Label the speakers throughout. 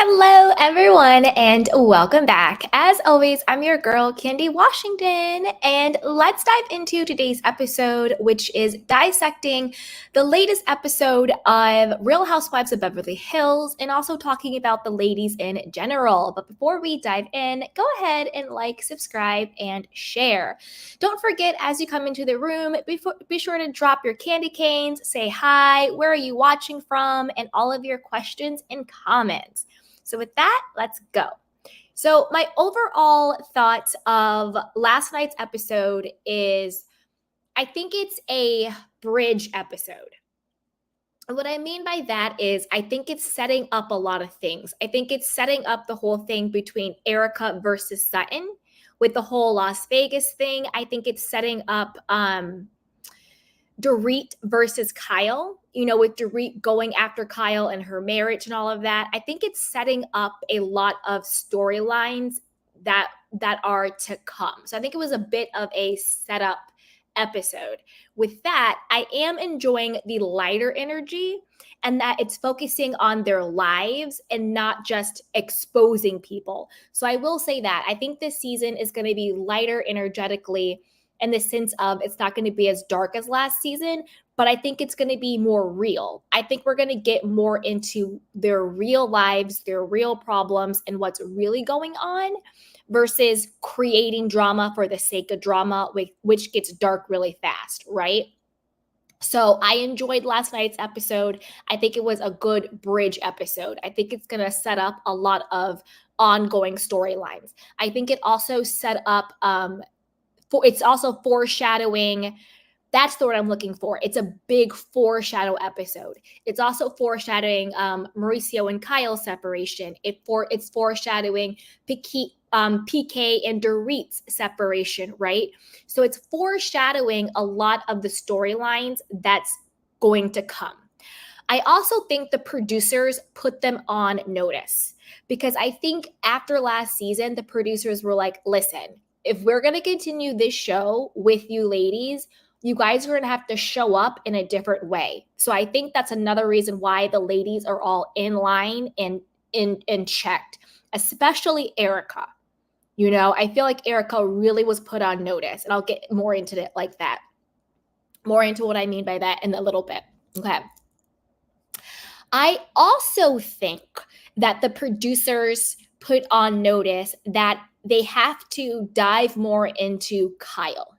Speaker 1: Hello, everyone, and welcome back. As always, I'm your girl, Candy Washington, and let's dive into today's episode, which is dissecting the latest episode of Real Housewives of Beverly Hills and also talking about the ladies in general. But before we dive in, go ahead and like, subscribe, and share. Don't forget, as you come into the room, be sure to drop your candy canes, say hi, where are you watching from, and all of your questions and comments. So with that, let's go. So my overall thoughts of last night's episode is I think it's a bridge episode. And what I mean by that is I think it's setting up a lot of things. I think it's setting up the whole thing between Erica versus Sutton with the whole Las Vegas thing. I think it's setting up Dorit versus Kyle, with Dorit going after Kyle and her marriage and all of that. I think it's setting up a lot of storylines that are to come. So I think it was a bit of a setup episode. With that, I am enjoying the lighter energy and that it's focusing on their lives and not just exposing people. So I will say that I think this season is going to be lighter energetically in the sense of it's not going to be as dark as last season, but I think it's going to be more real. I think we're going to get more into their real lives, their real problems, and what's really going on versus creating drama for the sake of drama, which gets dark really fast, right? So I enjoyed last night's episode. I think it was a good bridge episode. I think it's going to set up a lot of ongoing storylines. I think it also set up it's also foreshadowing. That's the word I'm looking for. It's a big foreshadow episode. It's also foreshadowing Mauricio and Kyle's separation. It's foreshadowing PK and Dorit's separation, right? So it's foreshadowing a lot of the storylines that's going to come. I also think the producers put them on notice because I think after last season, the producers were like, listen, if we're going to continue this show with you ladies, you guys are going to have to show up in a different way. So I think that's another reason why the ladies are all in line and checked, especially Erica. I feel like Erica really was put on notice, and I'll get more into it like that. More into what I mean by that in a little bit. Okay. I also think that the producers put on notice that they have to dive more into Kyle.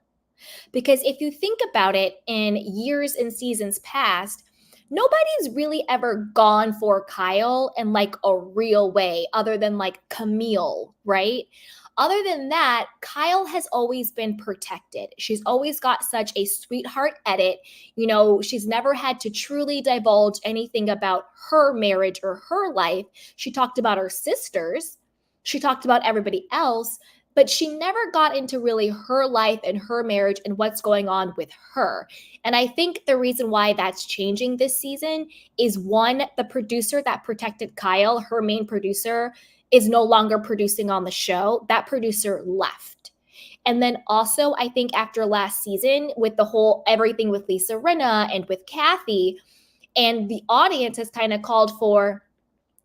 Speaker 1: Because if you think about it, in years and seasons past, nobody's really ever gone for Kyle in like a real way other than like Camille, right? Other than that, Kyle has always been protected. She's always got such a sweetheart edit. She's never had to truly divulge anything about her marriage or her life. She talked about her sisters. She talked about everybody else, but she never got into really her life and her marriage and what's going on with her. And I think the reason why that's changing this season is one, the producer that protected Kyle, her main producer, is no longer producing on the show. That producer left. And then also, I think after last season, with the whole everything with Lisa Rinna and with Kathy, and the audience has kind of called for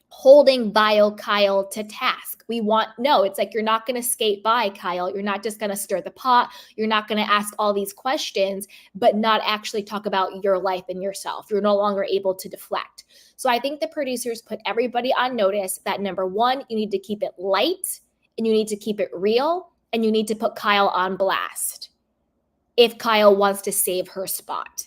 Speaker 1: holding vile Kyle to task. It's like you're not going to skate by Kyle. You're not just going to stir the pot. You're not going to ask all these questions, but not actually talk about your life and yourself. You're no longer able to deflect. So I think the producers put everybody on notice that number one, you need to keep it light and you need to keep it real and you need to put Kyle on blast if Kyle wants to save her spot.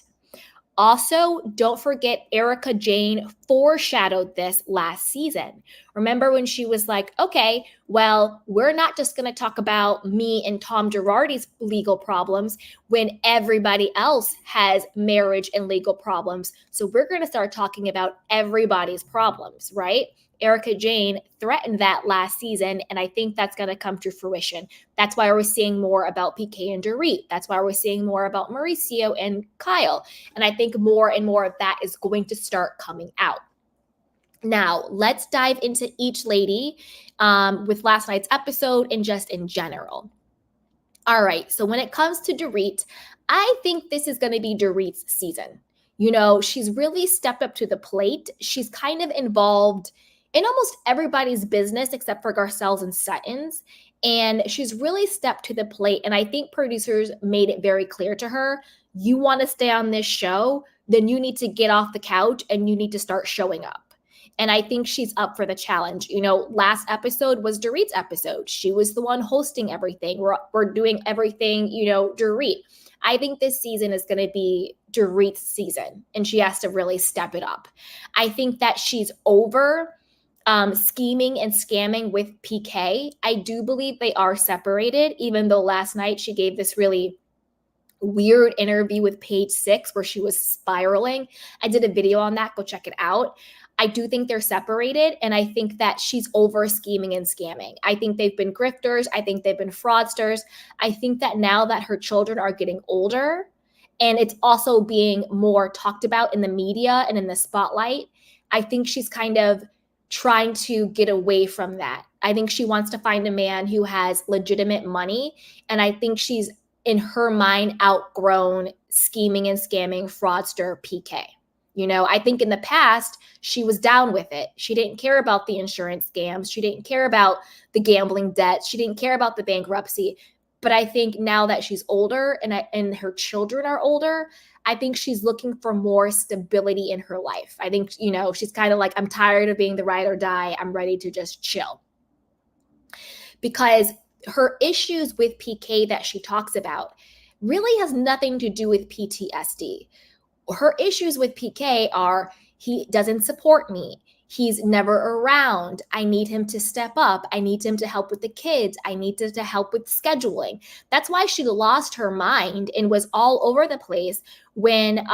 Speaker 1: Also, don't forget Erica Jane foreshadowed this last season. Remember when she was like, okay, well, we're not just going to talk about me and Tom Girardi's legal problems when everybody else has marriage and legal problems. So we're going to start talking about everybody's problems, right? Erica Jane threatened that last season, and I think that's going to come to fruition. That's why we're seeing more about PK and Dorit. That's why we're seeing more about Mauricio and Kyle. And I think more and more of that is going to start coming out. Now, let's dive into each lady with last night's episode and just in general. All right, so when it comes to Dorit, I think this is going to be Dorit's season. She's really stepped up to the plate. She's kind of involved in almost everybody's business except for Garcelle's and Sutton's. And she's really stepped to the plate. And I think producers made it very clear to her, you want to stay on this show, then you need to get off the couch and you need to start showing up. And I think she's up for the challenge. Last episode was Dorit's episode. She was the one hosting everything. We're doing everything, Dorit. I think this season is going to be Dorit's season, and she has to really step it up. I think that she's over scheming and scamming with PK. I do believe they are separated, even though last night she gave this really weird interview with Page Six where she was spiraling. I did a video on that. Go check it out. I do think they're separated, and I think that she's over scheming and scamming. I think they've been grifters. I think they've been fraudsters. I think that now that her children are getting older and it's also being more talked about in the media and in the spotlight, I think she's kind of trying to get away from that. I think she wants to find a man who has legitimate money, and I think she's, in her mind, outgrown scheming and scamming fraudster PK. I think in the past, she was down with it. She didn't care about the insurance scams. She didn't care about the gambling debts. She didn't care about the bankruptcy. But I think now that she's older and her children are older, I think she's looking for more stability in her life. I think, she's kind of like, I'm tired of being the ride or die. I'm ready to just chill. Because her issues with PK that she talks about really has nothing to do with PTSD. Her issues with PK are, he doesn't support me. He's never around. I need him to step up. I need him to help with the kids. I need him to help with scheduling. That's why she lost her mind and was all over the place when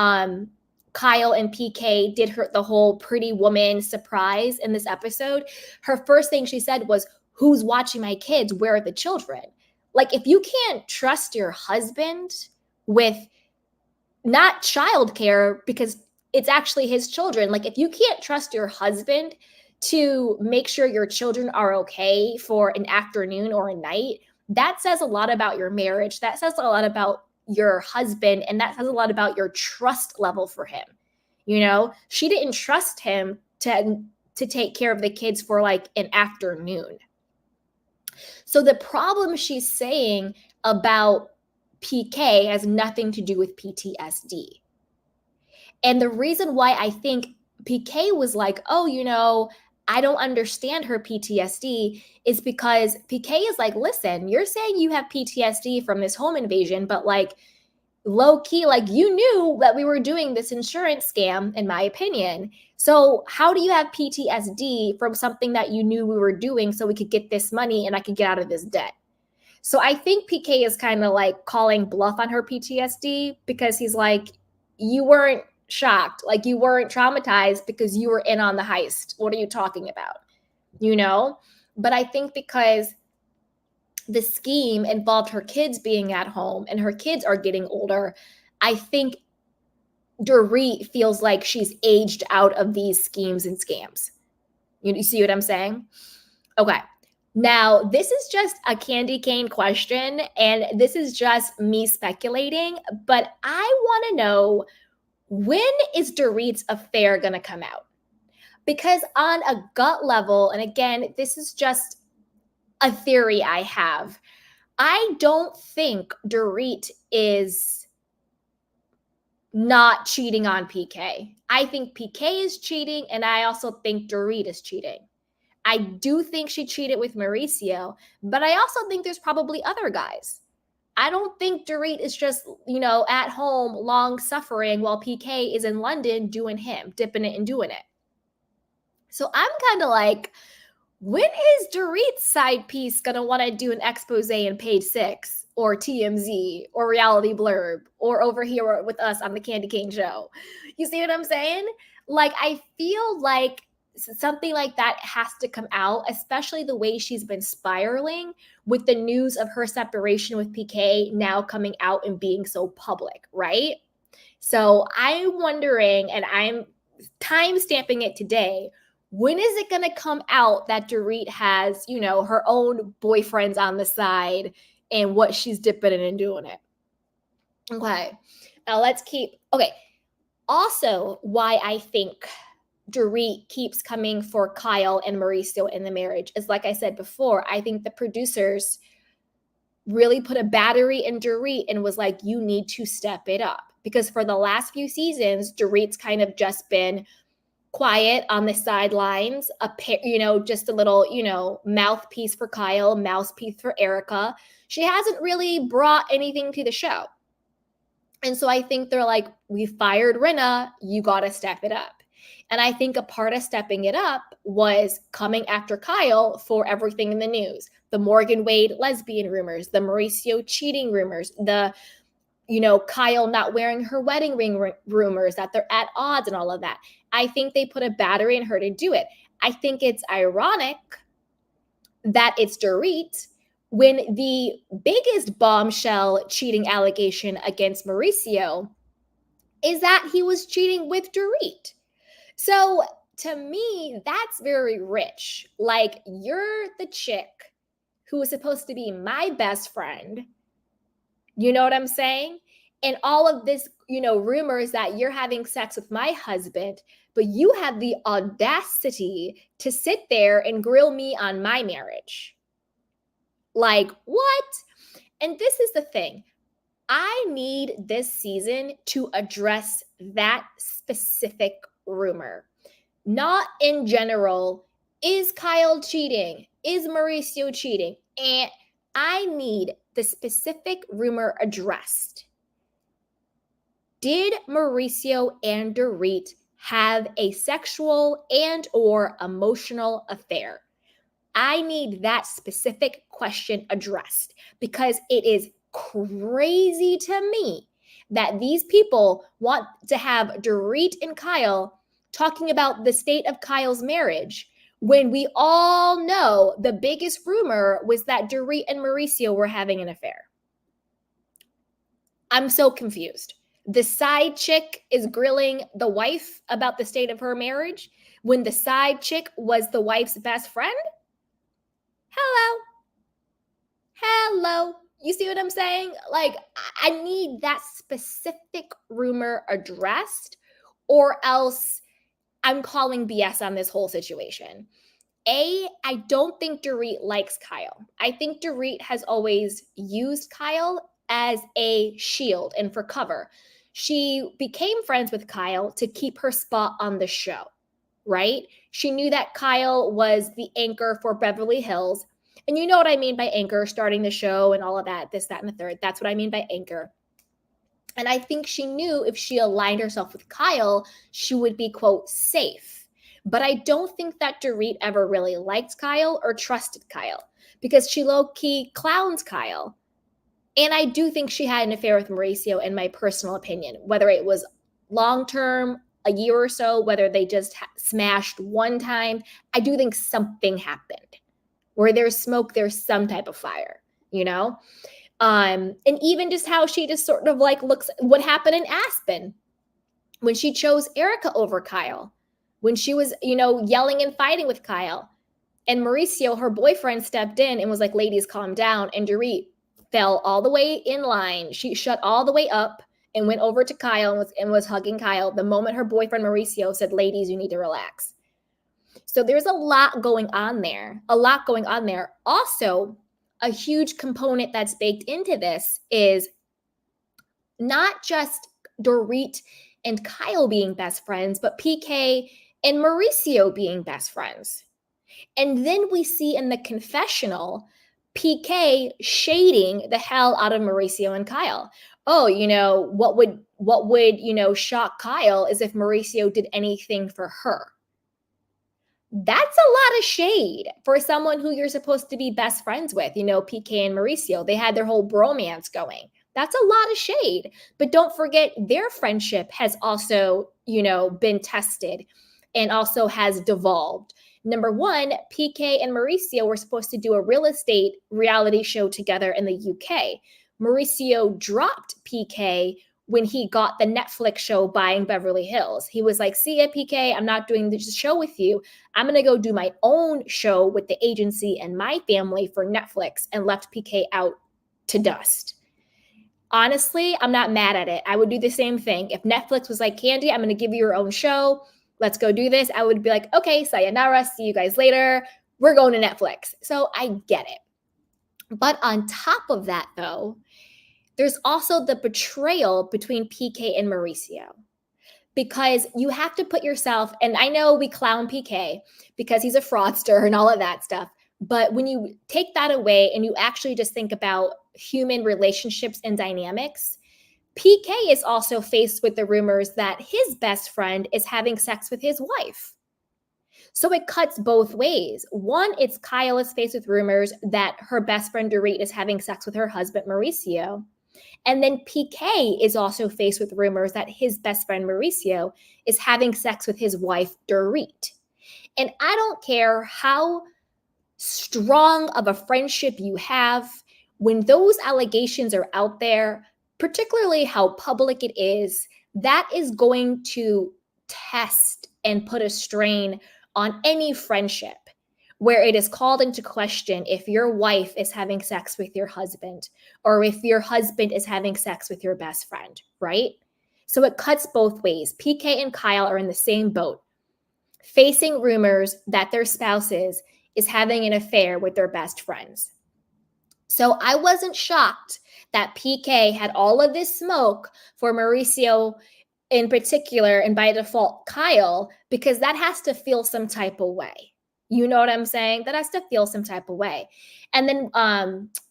Speaker 1: Kyle and PK did the whole pretty woman surprise in this episode. Her first thing she said was, who's watching my kids? Where are the children? Like, if you can't trust your husband with not childcare, because it's actually his children. Like, if you can't trust your husband to make sure your children are okay for an afternoon or a night, that says a lot about your marriage. That says a lot about your husband, and that says a lot about your trust level for him. She didn't trust him to take care of the kids for like an afternoon. So the problem she's saying about PK has nothing to do with PTSD. And the reason why I think PK was like, oh, I don't understand her PTSD is because PK is like, listen, you're saying you have PTSD from this home invasion, but like low key, like you knew that we were doing this insurance scam, in my opinion. So how do you have PTSD from something that you knew we were doing so we could get this money and I could get out of this debt? So I think PK is kind of like calling bluff on her PTSD because he's like, you weren't shocked, like you weren't traumatized because you were in on the heist. What are you talking about? But I think because the scheme involved her kids being at home and her kids are getting older, I think Dorit feels like she's aged out of these schemes and scams. You see what I'm saying? Okay. Now, this is just a candy cane question, and this is just me speculating, but I want to know, when is Dorit's affair going to come out? Because on a gut level, and again, this is just a theory I have, I don't think Dorit is not cheating on PK. I think PK is cheating, and I also think Dorit is cheating. I do think she cheated with Mauricio, but I also think there's probably other guys. I don't think Dorit is just, at home long suffering while PK is in London doing him, dipping it and doing it. So I'm kind of like, when is Dorit's side piece going to want to do an expose in Page Six or TMZ or Reality Blurb or over here with us on the Candy Cane Show? You see what I'm saying? Like, I feel like something like that has to come out, especially the way she's been spiraling with the news of her separation with PK now coming out and being so public, right? So I'm wondering, and I'm time stamping it today, when is it going to come out that Dorit has, her own boyfriends on the side and what she's dipping in and doing it? Okay. Now let's keep, okay. Also, why I think Dorit keeps coming for Kyle and Mauricio in the marriage is, like I said before, I think the producers really put a battery in Dorit and was like, you need to step it up. Because for the last few seasons, Dorit's kind of just been quiet on the sidelines, just a little, mouthpiece for Kyle, mouthpiece for Erica. She hasn't really brought anything to the show. And so I think they're like, we fired Rinna, you got to step it up. And I think a part of stepping it up was coming after Kyle for everything in the news. The Morgan Wade lesbian rumors, the Mauricio cheating rumors, the Kyle not wearing her wedding ring rumors, that they're at odds and all of that. I think they put a battery in her to do it. I think it's ironic that it's Dorit when the biggest bombshell cheating allegation against Mauricio is that he was cheating with Dorit. So to me, that's very rich. Like, you're the chick who was supposed to be my best friend. You know what I'm saying? And all of this, rumors that you're having sex with my husband, but you have the audacity to sit there and grill me on my marriage. Like, what? And this is the thing. I need this season to address that specific rumor. Not in general, is Kyle cheating? Is Mauricio cheating? And I need the specific rumor addressed. Did Mauricio and Dorit have a sexual and or emotional affair? I need that specific question addressed because it is crazy to me that these people want to have Dorit and Kyle talking about the state of Kyle's marriage when we all know the biggest rumor was that Dorit and Mauricio were having an affair. I'm so confused. The side chick is grilling the wife about the state of her marriage when the side chick was the wife's best friend? Hello. You see what I'm saying? Like, I need that specific rumor addressed, or else I'm calling BS on this whole situation. I don't think Dorit likes Kyle. I think Dorit has always used Kyle as a shield and for cover. She became friends with Kyle to keep her spot on the show, right? She knew that Kyle was the anchor for Beverly Hills. And you know what I mean by anchor, starting the show and all of that, this, that, and the third. That's what I mean by anchor. And I think she knew if she aligned herself with Kyle, she would be, quote, safe. But I don't think that Dorit ever really liked Kyle or trusted Kyle because she low-key clowns Kyle. And I do think she had an affair with Mauricio, in my personal opinion, whether it was long-term, a year or so, whether they just smashed one time. I do think something happened. Where there's smoke, there's some type of fire, And even just how she just sort of like looks, what happened in Aspen when she chose Erica over Kyle, when she was, yelling and fighting with Kyle. And Mauricio, her boyfriend, stepped in and was like, ladies, calm down. And Dorit fell all the way in line. She shut all the way up and went over to Kyle and was hugging Kyle the moment her boyfriend Mauricio said, ladies, you need to relax. So there's a lot going on there. Also, a huge component that's baked into this is not just Dorit and Kyle being best friends, but PK and Mauricio being best friends. And then we see in the confessional, PK shading the hell out of Mauricio and Kyle. Oh, what would shock Kyle is if Mauricio did anything for her. That's a lot of shade for someone who you're supposed to be best friends with, PK and Mauricio. They had their whole bromance going. That's a lot of shade. But don't forget, their friendship has also, been tested and also has devolved. Number one, PK and Mauricio were supposed to do a real estate reality show together in the UK. Mauricio dropped PK when he got the Netflix show Buying Beverly Hills. He was like, see ya, PK, I'm not doing this show with you. I'm going to go do my own show with the agency and my family for Netflix, and left PK out to dust. Honestly, I'm not mad at it. I would do the same thing. If Netflix was like, Candy, I'm going to give you your own show. let's go do this, I would be like, okay, sayonara, see you guys later. We're going to Netflix. So I get it. But on top of that, though, there's also the betrayal between PK and Mauricio. Because you have to put yourself, and I know we clown PK because he's a fraudster and all of that stuff. But when you take that away and you actually just think about human relationships and dynamics, PK is also faced with the rumors that his best friend is having sex with his wife. So it cuts both ways. One, it's Kyle is faced with rumors that her best friend Dorit is having sex with her husband Mauricio. And then PK is also faced with rumors that his best friend Mauricio is having sex with his wife Dorit. And I don't care how strong of a friendship you have, when those allegations are out there, particularly how public it is, that is going to test and put a strain on any friendship where it is called into question if your wife is having sex with your husband or if your husband is having sex with your best friend, right? So it cuts both ways. PK and Kyle are in the same boat, facing rumors that their spouses is having an affair with their best friends. So I wasn't shocked that PK had all of this smoke for Mauricio in particular, and by default, Kyle, because that has to feel some type of way. You know what I'm saying? That has to feel some type of way. And then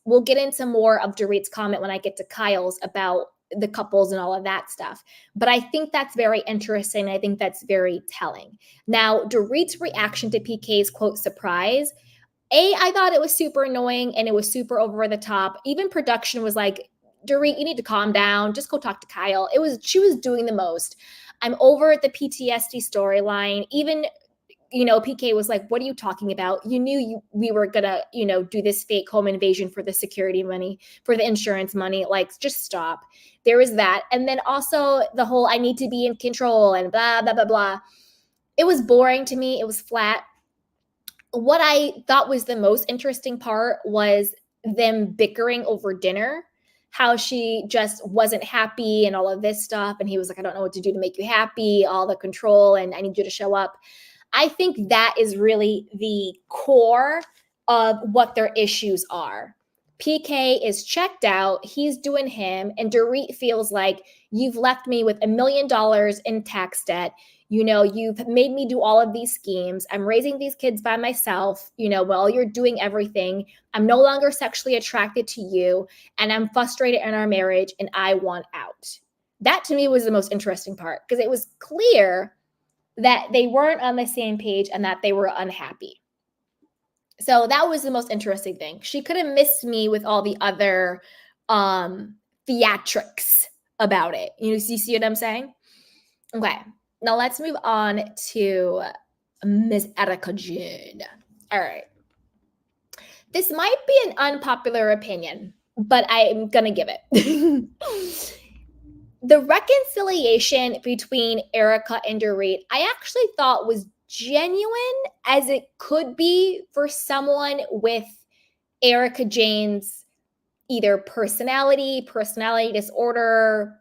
Speaker 1: we'll get into more of Dorit's comment when I get to Kyle's about the couples and all of that stuff. But I think that's very interesting. I think that's very telling. Now, Dorit's reaction to PK's quote surprise, I thought it was super annoying and it was super over the top. Even production was like, Dorit, you need to calm down. Just go talk to Kyle. She was doing the most. I'm over the PTSD storyline. Even, PK was like, what are you talking about? You knew we were going to, do this fake home invasion for the security money, for the insurance money. Like, just stop. There was that. And then also the whole, I need to be in control and blah, blah, blah, blah. It was boring to me. It was flat. What I thought was the most interesting part was them bickering over dinner, how she just wasn't happy and all of this stuff. And he was like, I don't know what to do to make you happy, all the control, and I need you to show up. I think that is really the core of what their issues are. PK is checked out, he's doing him, and Dorit feels like you've left me with $1 million in tax debt. You've made me do all of these schemes. I'm raising these kids by myself, while you're doing everything. I'm no longer sexually attracted to you, and I'm frustrated in our marriage, and I want out. That to me was the most interesting part, because it was clear that they weren't on the same page and that they were unhappy. So that was the most interesting thing. She could have missed me with all the other theatrics about it. You see what I'm saying? Okay. Now let's move on to Miss Erica Jane. All right. This might be an unpopular opinion, but I'm going to give it. The reconciliation between Erica and Dorit, I actually thought was genuine as it could be for someone with Erica Jane's either personality disorder,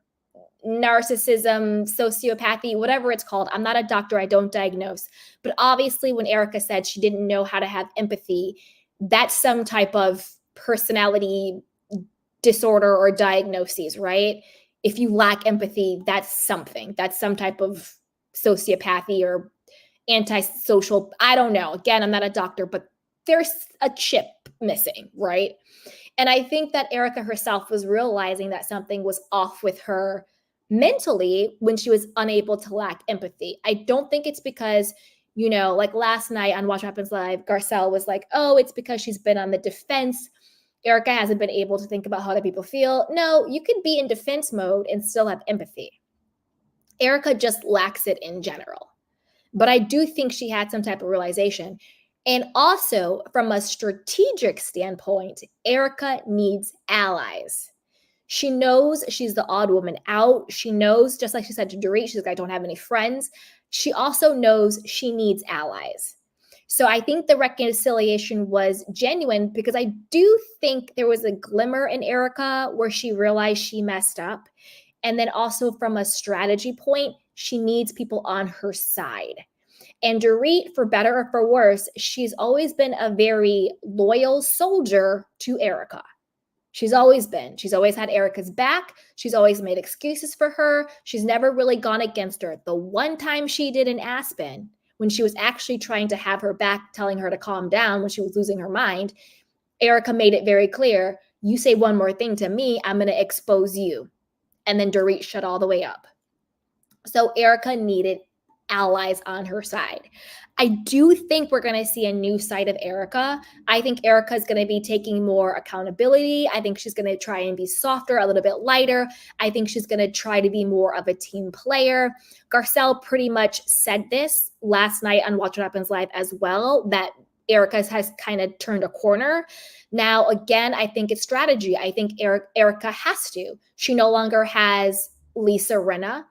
Speaker 1: narcissism, sociopathy, whatever it's called. I'm not a doctor. I don't diagnose. But obviously when Erica said she didn't know how to have empathy, that's some type of personality disorder or diagnoses, right? If you lack empathy, that's something. That's some type of sociopathy or antisocial. I don't know. Again, I'm not a doctor, but there's a chip missing, right? And I think that Erica herself was realizing that something was off with her mentally when she was unable to lack empathy. I don't think it's because, like last night on Watch What Happens Live, Garcelle was like, oh, it's because she's been on the defense. Erica hasn't been able to think about how other people feel. No, you could be in defense mode and still have empathy. Erica just lacks it in general. But I do think she had some type of realization. And also, from a strategic standpoint, Erica needs allies. She knows she's the odd woman out. She knows, just like she said to Dorit, she's like, I don't have any friends. She also knows she needs allies. So I think the reconciliation was genuine because I do think there was a glimmer in Erica where she realized she messed up. And then also from a strategy point, She needs people on her side. And Dorit, for better or for worse, she's always been a very loyal soldier to Erica. She's always been. She's always had Erica's back. She's always made excuses for her. She's never really gone against her. The one time she did in Aspen, when she was actually trying to have her back, telling her to calm down when she was losing her mind, Erica made it very clear, you say one more thing to me, I'm going to expose you. And then Dorit shut all the way up. So Erica needed allies on her side. I do think we're going to see a new side of Erica. I think Erica is going to be taking more accountability. I think she's going to try and be softer, a little bit lighter. I think she's going to try to be more of a team player. Garcelle pretty much said this last night on Watch What Happens Live as well, that Erica has kind of turned a corner. Now, again, I think it's strategy. I think Erica has to. She no longer has Lisa Rinna.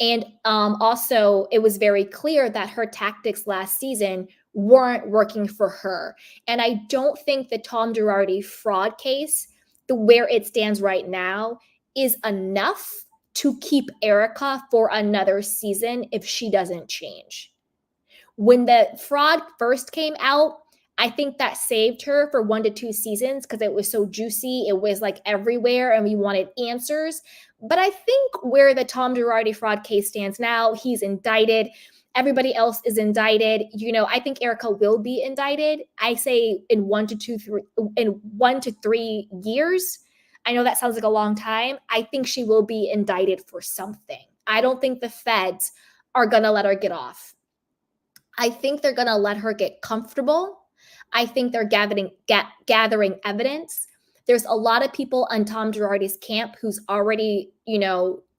Speaker 1: And also, it was very clear that her tactics last season weren't working for her. And I don't think the Tom Girardi fraud case, where it stands right now, is enough to keep Erica for another season if she doesn't change. When the fraud first came out, I think that saved her for 1 to 2 seasons because it was so juicy. It was like everywhere and we wanted answers. But I think where the Tom Girardi fraud case stands now, he's indicted. Everybody else is indicted. I think Erica will be indicted. I say in 1 to 3 years. I know that sounds like a long time. I think she will be indicted for something. I don't think the feds are going to let her get off. I think they're going to let her get comfortable. I think they're gathering evidence. There's a lot of people on Tom Girardi's camp who's already,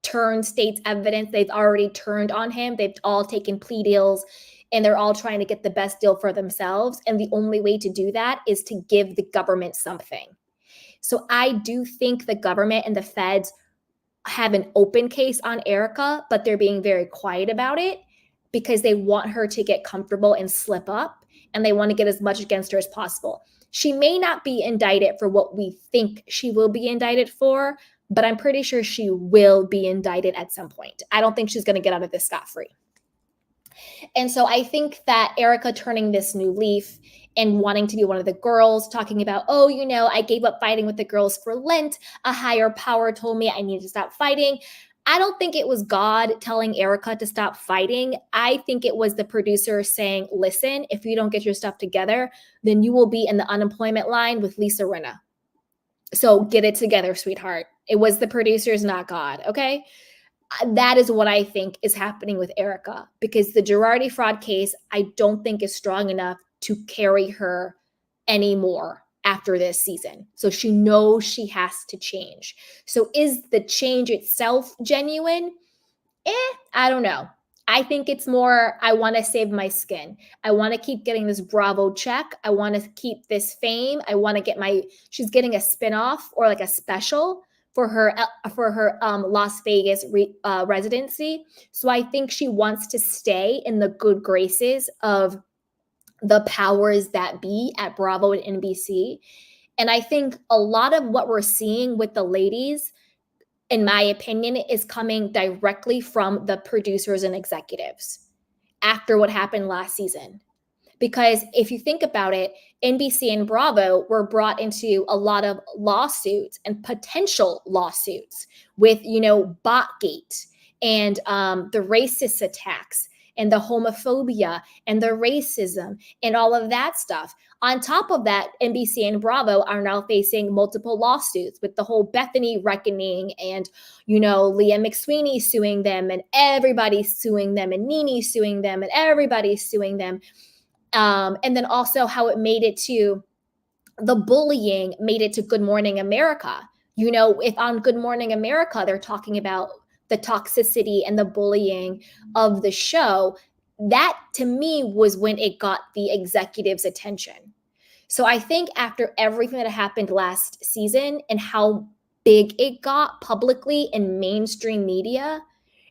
Speaker 1: turned state's evidence. They've already turned on him. They've all taken plea deals and they're all trying to get the best deal for themselves. And the only way to do that is to give the government something. So I do think the government and the feds have an open case on Erica, but they're being very quiet about it because they want her to get comfortable and slip up. And they want to get as much against her as possible. She may not be indicted for what we think she will be indicted for, but I'm pretty sure she will be indicted at some point. I don't think she's going to get out of this scot-free. And so I think that Erica turning this new leaf and wanting to be one of the girls, talking about, I gave up fighting with the girls for Lent. A higher power told me I needed to stop fighting. I don't think it was God telling Erica to stop fighting. I think it was the producer saying, listen, if you don't get your stuff together, then you will be in the unemployment line with Lisa Rinna. So get it together, sweetheart. It was the producers, not God, okay? That is what I think is happening with Erica because the Girardi fraud case, I don't think is strong enough to carry her anymore after this season. So she knows she has to change. So is the change itself genuine? I don't know. I think it's more, I want to save my skin. I want to keep getting this Bravo check. I want to keep this fame. I want to get she's getting a spinoff or like a special for her Las Vegas residency. So I think she wants to stay in the good graces of the powers that be at Bravo and NBC. And I think a lot of what we're seeing with the ladies, in my opinion, is coming directly from the producers and executives after what happened last season. Because if you think about it, NBC and Bravo were brought into a lot of lawsuits and potential lawsuits with, Botgate and the racist attacks and the homophobia and the racism and all of that stuff. On top of that, NBC and Bravo are now facing multiple lawsuits with the whole Bethany reckoning and, Leah McSweeney suing them and everybody's suing them and NeNe suing them and everybody's suing them. And then also how it made it to the bullying made it to Good Morning America. If on Good Morning America, they're talking about the toxicity and the bullying of the show, that to me was when it got the executives' attention. So I think after everything that happened last season and how big it got publicly in mainstream media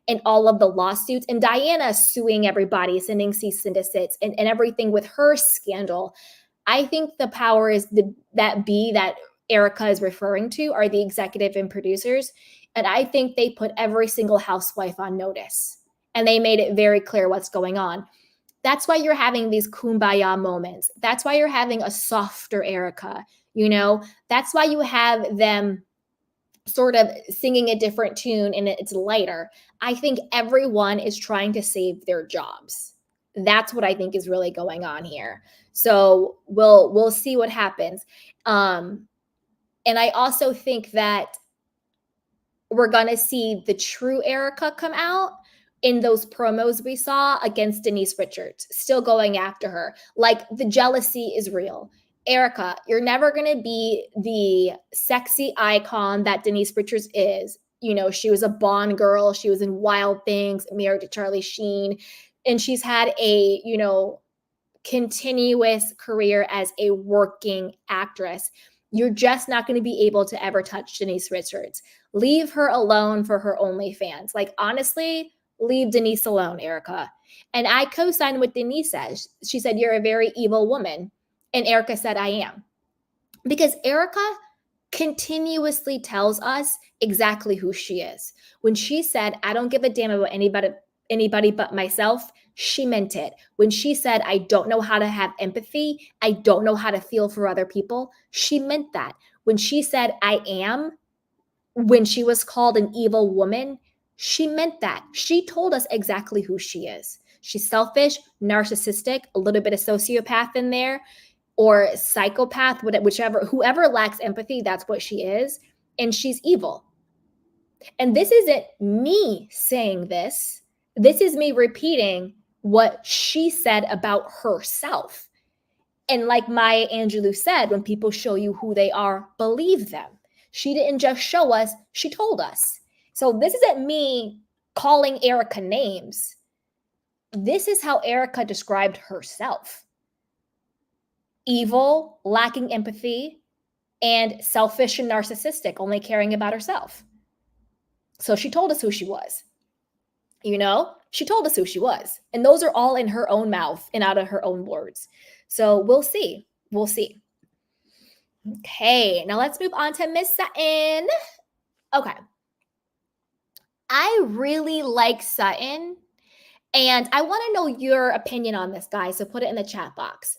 Speaker 1: and all of the lawsuits and Diana suing everybody, sending cease and desists and everything with her scandal, I think the powers that Erica is referring to are the executive and producers. And I think they put every single housewife on notice. And they made it very clear what's going on. That's why you're having these kumbaya moments. That's why you're having a softer Erica, you know? That's why you have them sort of singing a different tune and it's lighter. I think everyone is trying to save their jobs. That's what I think is really going on here. So we'll see what happens. And I also think that we're gonna see the true Erica come out in those promos we saw against Denise Richards, still going after her. Like the jealousy is real. Erica, you're never going to be the sexy icon that Denise Richards is. You know, she was a Bond girl. She was in Wild Things, married to Charlie Sheen. And she's had a, you know, continuous career as a working actress. You're just not going to be able to ever touch Denise Richards. Leave her alone for her OnlyFans. Like, honestly, leave Denise alone, Erica. And I co-signed what Denise says. She said, you're a very evil woman. And Erica said, I am. Because Erica continuously tells us exactly who she is. When she said, I don't give a damn about anybody but myself, she meant it. When she said, I don't know how to have empathy, I don't know how to feel for other people, she meant that. When she said, I am, when she was called an evil woman, she meant that. She told us exactly who she is. She's selfish, narcissistic, a little bit of sociopath in there, or psychopath, whichever, whoever lacks empathy, that's what she is. And she's evil. And this isn't me saying this. This is me repeating what she said about herself. And like Maya Angelou said, when people show you who they are, believe them. She didn't just show us, she told us. So this isn't me calling Erica names. This is how Erica described herself. Evil, lacking empathy, and selfish and narcissistic, only caring about herself. So she told us who she was. You know, she told us who she was. And those are all in her own mouth and out of her own words. So we'll see. We'll see. Okay, now let's move on to Miss Sutton. Okay. I really like Sutton. And I want to know your opinion on this, guys. So put it in the chat box.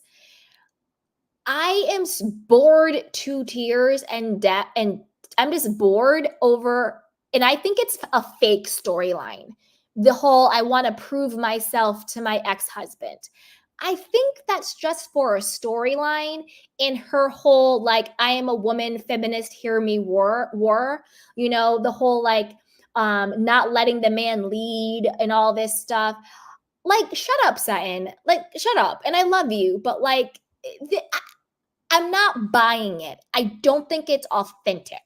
Speaker 1: I am bored to tears and I'm just bored over, and I think it's a fake storyline. The whole, I want to prove myself to my ex-husband. I think that's just for a storyline in her whole, like, I am a woman, feminist, hear me war, you know, the whole, like, not letting the man lead and all this stuff. Like, shut up, Sutton. Like, shut up. And I love you, but like, I'm not buying it. I don't think it's authentic.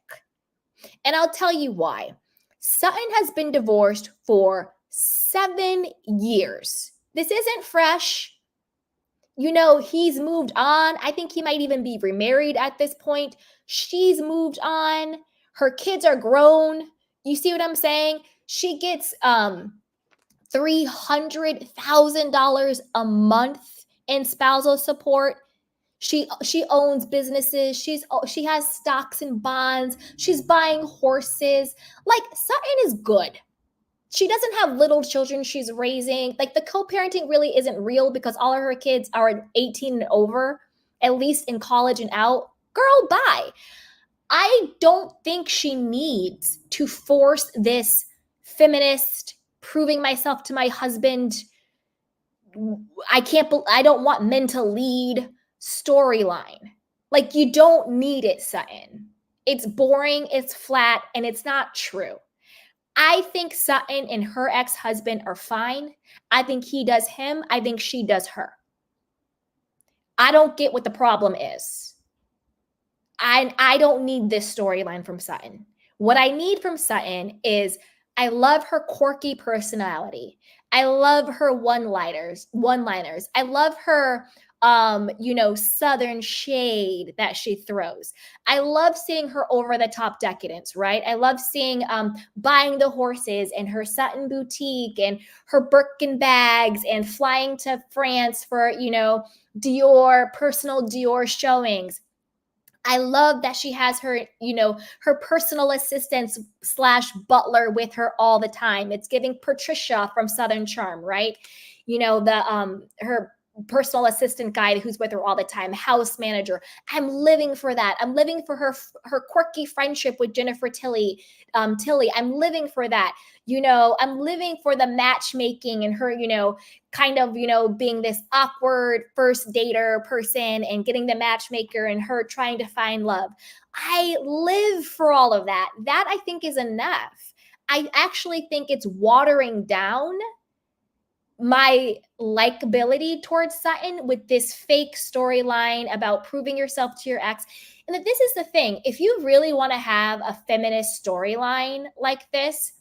Speaker 1: And I'll tell you why. Sutton has been divorced for 7 years. This isn't fresh. You know, he's moved on. I think he might even be remarried at this point. She's moved on. Her kids are grown. You see what I'm saying? She gets $300,000 a month in spousal support. She owns businesses. She has stocks and bonds. She's buying horses. Like, Sutton is good. She doesn't have little children she's raising. Like, the co-parenting really isn't real because all of her kids are 18 and over, at least in college and out. Girl, bye. I don't think she needs to force this feminist, proving myself to my husband, I don't want men to lead storyline. Like, you don't need it, Sutton. It's boring, it's flat, and it's not true. I think Sutton and her ex-husband are fine. I think he does him. I think she does her. I don't get what the problem is. I don't need this storyline from Sutton. What I need from Sutton is, I love her quirky personality. I love her one-liners. I love her Southern shade that she throws. I love seeing her over-the-top decadence, right? I love seeing buying the horses and her Sutton boutique and her Birkin bags and flying to France for, Dior, personal Dior showings. I love that she has her, her personal assistant slash butler with her all the time. It's giving Patricia from Southern Charm, right? Her personal assistant guy who's with her all the time, house manager. I'm living for that. I'm living for her quirky friendship with Jennifer Tilly. I'm living for that. I'm living for the matchmaking and her, kind of, being this awkward first dater person and getting the matchmaker and her trying to find love. I live for all of that. That I think is enough. I actually think it's watering down my likability towards Sutton with this fake storyline about proving yourself to your ex. And that this is the thing, if you really want to have a feminist storyline like this,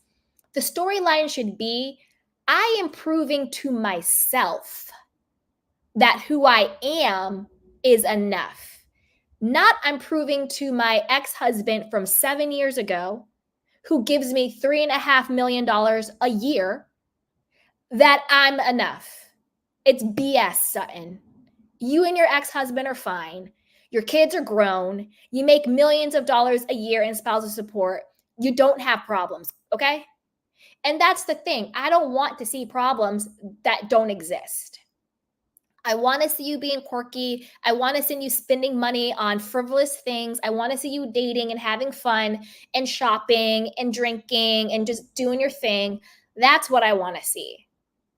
Speaker 1: the storyline should be, I am proving to myself that who I am is enough. Not I'm proving to my ex-husband from 7 years ago, who gives me $3.5 million a year, that I'm enough. It's BS, Sutton. You and your ex-husband are fine. Your kids are grown. You make millions of dollars a year in spousal support. You don't have problems, okay? And that's the thing. I don't want to see problems that don't exist. I want to see you being quirky. I want to see you spending money on frivolous things. I want to see you dating and having fun and shopping and drinking and just doing your thing. That's what I want to see.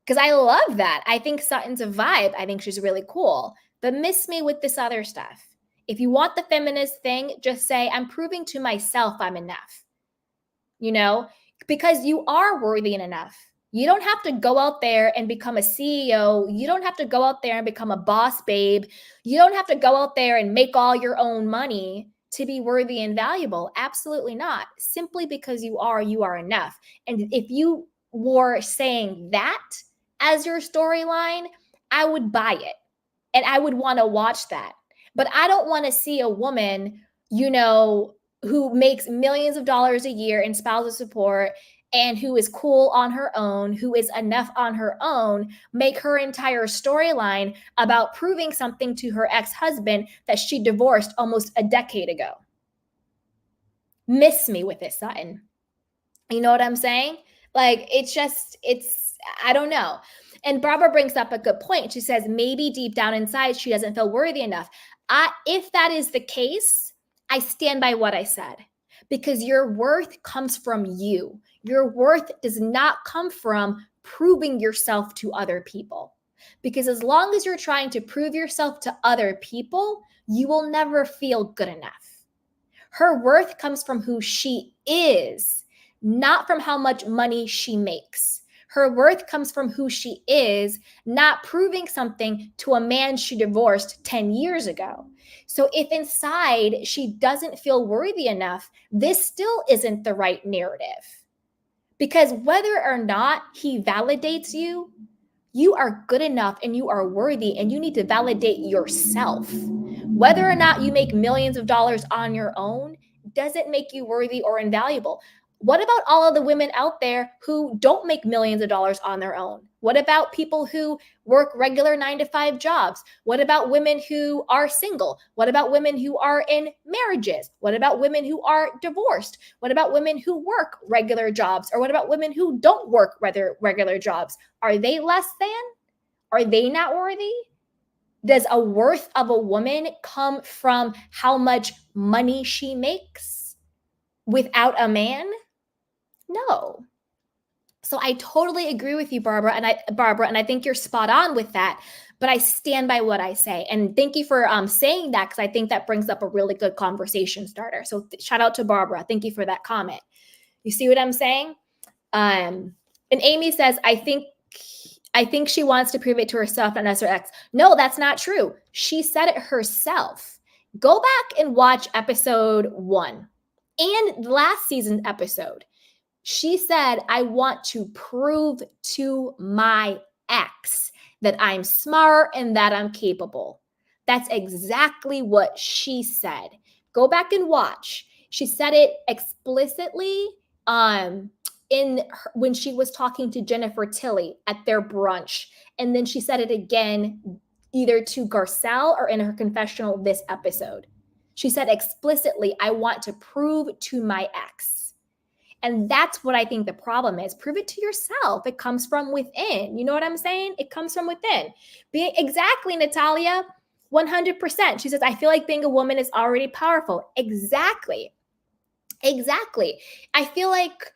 Speaker 1: Because I love that. I think Sutton's a vibe. I think she's really cool. But miss me with this other stuff. If you want the feminist thing, just say, I'm proving to myself I'm enough. Because you are worthy and enough. You don't have to go out there and become a CEO. You don't have to go out there and become a boss babe. You don't have to go out there and make all your own money to be worthy and valuable. Absolutely not. Simply because you are enough. And if you were saying that as your storyline, I would buy it. And I would want to watch that. But I don't want to see a woman, who makes millions of dollars a year in spousal support and who is cool on her own, who is enough on her own, make her entire storyline about proving something to her ex-husband that she divorced almost a decade ago. Miss me with this, Sutton. You know what I'm saying? Like, I don't know. And Barbara brings up a good point. She says, maybe deep down inside, she doesn't feel worthy enough. If that is the case, I stand by what I said, because your worth comes from you. Your worth does not come from proving yourself to other people. Because as long as you're trying to prove yourself to other people, you will never feel good enough. Her worth comes from who she is, not from how much money she makes. Her worth comes from who she is, not proving something to a man she divorced 10 years ago. So if inside she doesn't feel worthy enough, this still isn't the right narrative. Because whether or not he validates you, you are good enough and you are worthy, and you need to validate yourself. Whether or not you make millions of dollars on your own doesn't make you worthy or invaluable. What about all of the women out there who don't make millions of dollars on their own? What about people who work regular 9-to-5 jobs? What about women who are single? What about women who are in marriages? What about women who are divorced? What about women who work regular jobs? Or what about women who don't work regular jobs? Are they less than? Are they not worthy? Does a worth of a woman come from how much money she makes without a man? No. So I totally agree with you, Barbara, and I think you're spot on with that. But I stand by what I say, and thank you for saying that, because I think that brings up a really good conversation starter. So shout out to Barbara. Thank you for that comment. You see what I'm saying? And Amy says, I think she wants to prove it to herself and as her ex. No, that's not true. She said it herself. Go back and watch episode 1 and last season's episode. She said, I want to prove to my ex that I'm smart and that I'm capable. That's exactly what she said. Go back and watch. She said it explicitly when she was talking to Jennifer Tilly at their brunch. And then she said it again either to Garcelle or in her confessional this episode. She said explicitly, I want to prove to my ex. And that's what I think the problem is. Prove it to yourself. It comes from within. You know what I'm saying? It comes from within. Exactly, Natalia. 100%. She says, I feel like being a woman is already powerful. Exactly. Exactly. I feel like,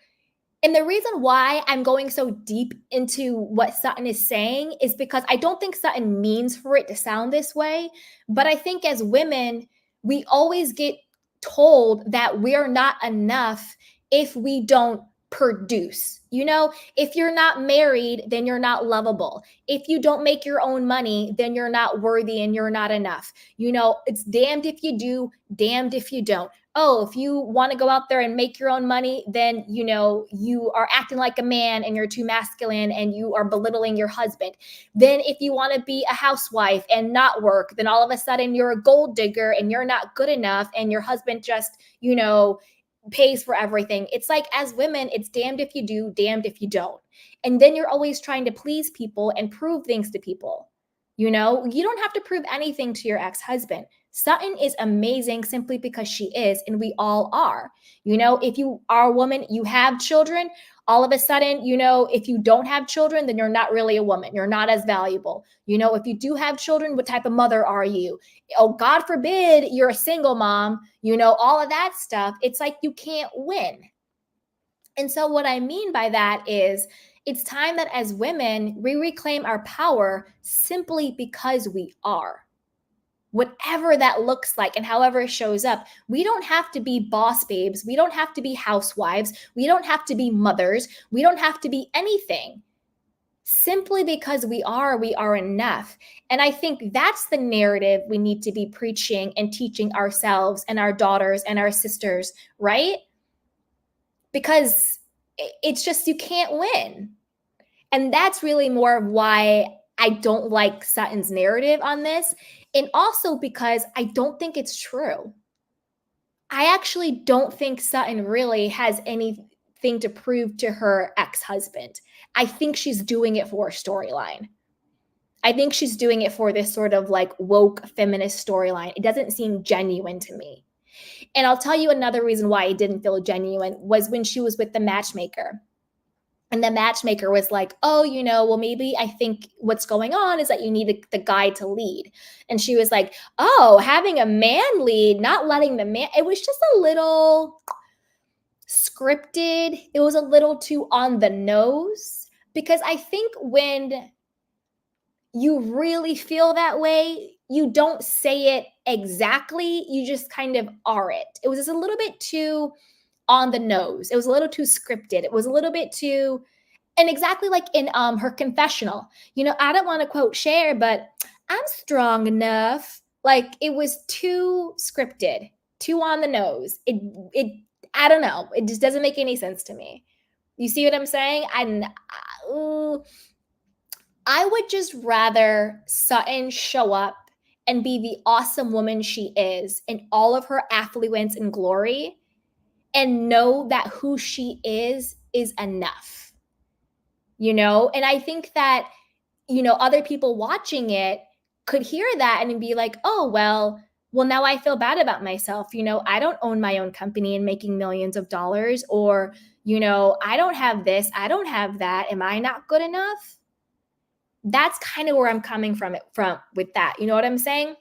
Speaker 1: and the reason why I'm going so deep into what Sutton is saying is because I don't think Sutton means for it to sound this way. But I think as women, we always get told that we're not enough if we don't produce. You know, if you're not married, then you're not lovable. If you don't make your own money, then you're not worthy and you're not enough. You know, it's damned if you do, damned if you don't. Oh, if you want to go out there and make your own money, then, you know, you are acting like a man and you're too masculine and you are belittling your husband. Then if you want to be a housewife and not work, then all of a sudden you're a gold digger and you're not good enough and your husband just, you know, pays for everything. It's like, as women, it's damned if you do, damned if you don't. And then you're always trying to please people and prove things to people. You know, you don't have to prove anything to your ex-husband. Sutton is amazing simply because she is, and we all are. You know, if you are a woman, you have children, all of a sudden, you know, if you don't have children, then you're not really a woman. You're not as valuable. You know, if you do have children, what type of mother are you? Oh, God forbid you're a single mom, you know, all of that stuff. It's like you can't win. And so what I mean by that is it's time that as women, we reclaim our power simply because we are. Whatever that looks like and however it shows up. We don't have to be boss babes. We don't have to be housewives. We don't have to be mothers. We don't have to be anything. Simply because we are enough. And I think that's the narrative we need to be preaching and teaching ourselves and our daughters and our sisters, right? Because it's just, you can't win. And that's really more of why I don't like Sutton's narrative on this. And also because I don't think it's true. I actually don't think Sutton really has anything to prove to her ex-husband. I think she's doing it for a storyline. I think she's doing it for this sort of like woke feminist storyline. It doesn't seem genuine to me. And I'll tell you another reason why it didn't feel genuine was when she was with the matchmaker. And the matchmaker was like, oh, you know, well, maybe I think what's going on is that you need the guy to lead. And she was like, oh, having a man lead, not letting the man, it was just a little scripted. It was a little too on the nose. Because I think when you really feel that way, you don't say it exactly. You just kind of are it. It was just a little bit too on the nose. It was a little too scripted. It was a little bit too, and exactly like in her confessional. You know, I don't want to quote Cher, but I'm strong enough. Like, it was too scripted, too on the nose. It I don't know. It just doesn't make any sense to me. You see what I'm saying? I would just rather Sutton show up and be the awesome woman she is in all of her affluence and glory, and know that who she is enough, you know? And I think that, you know, other people watching it could hear that and be like, oh, well, now I feel bad about myself. You know, I don't own my own company and making millions of dollars, or, you know, I don't have this, I don't have that. Am I not good enough? That's kind of where I'm coming from with that. You know what I'm saying?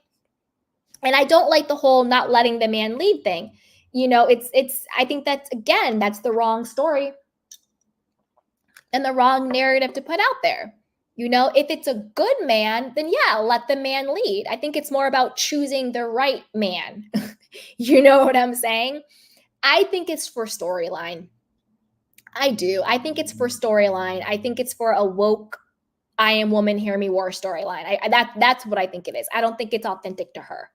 Speaker 1: And I don't like the whole not letting the man lead thing. You know, I think that's the wrong story and the wrong narrative to put out there. You know, if it's a good man, then yeah, let the man lead. I think it's more about choosing the right man. You know what I'm saying? I think it's for storyline. I do. I think it's for storyline. I think it's for a woke, I am woman, hear me war storyline. That's what I think it is. I don't think it's authentic to her.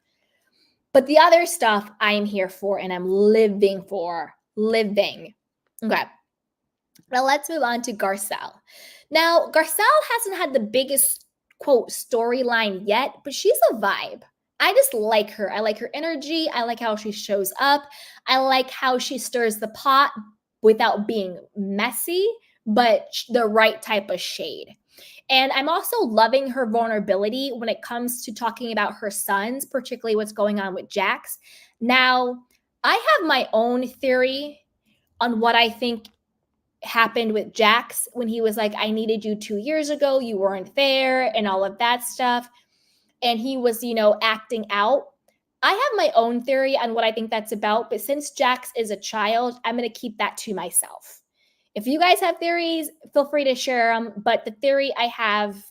Speaker 1: But the other stuff I'm here for and I'm living for. Living. Okay. Now let's move on to Garcelle. Now, Garcelle hasn't had the biggest, quote, storyline yet, but she's a vibe. I just like her. I like her energy. I like how she shows up. I like how she stirs the pot without being messy, but the right type of shade. And I'm also loving her vulnerability when it comes to talking about her sons, particularly what's going on with Jax. Now, I have my own theory on what I think happened with Jax when he was like, I needed you 2 years ago, you weren't there, and all of that stuff. And he was, acting out. I have my own theory on what I think that's about, but since Jax is a child, I'm going to keep that to myself. If you guys have theories, feel free to share them. But the theory I have,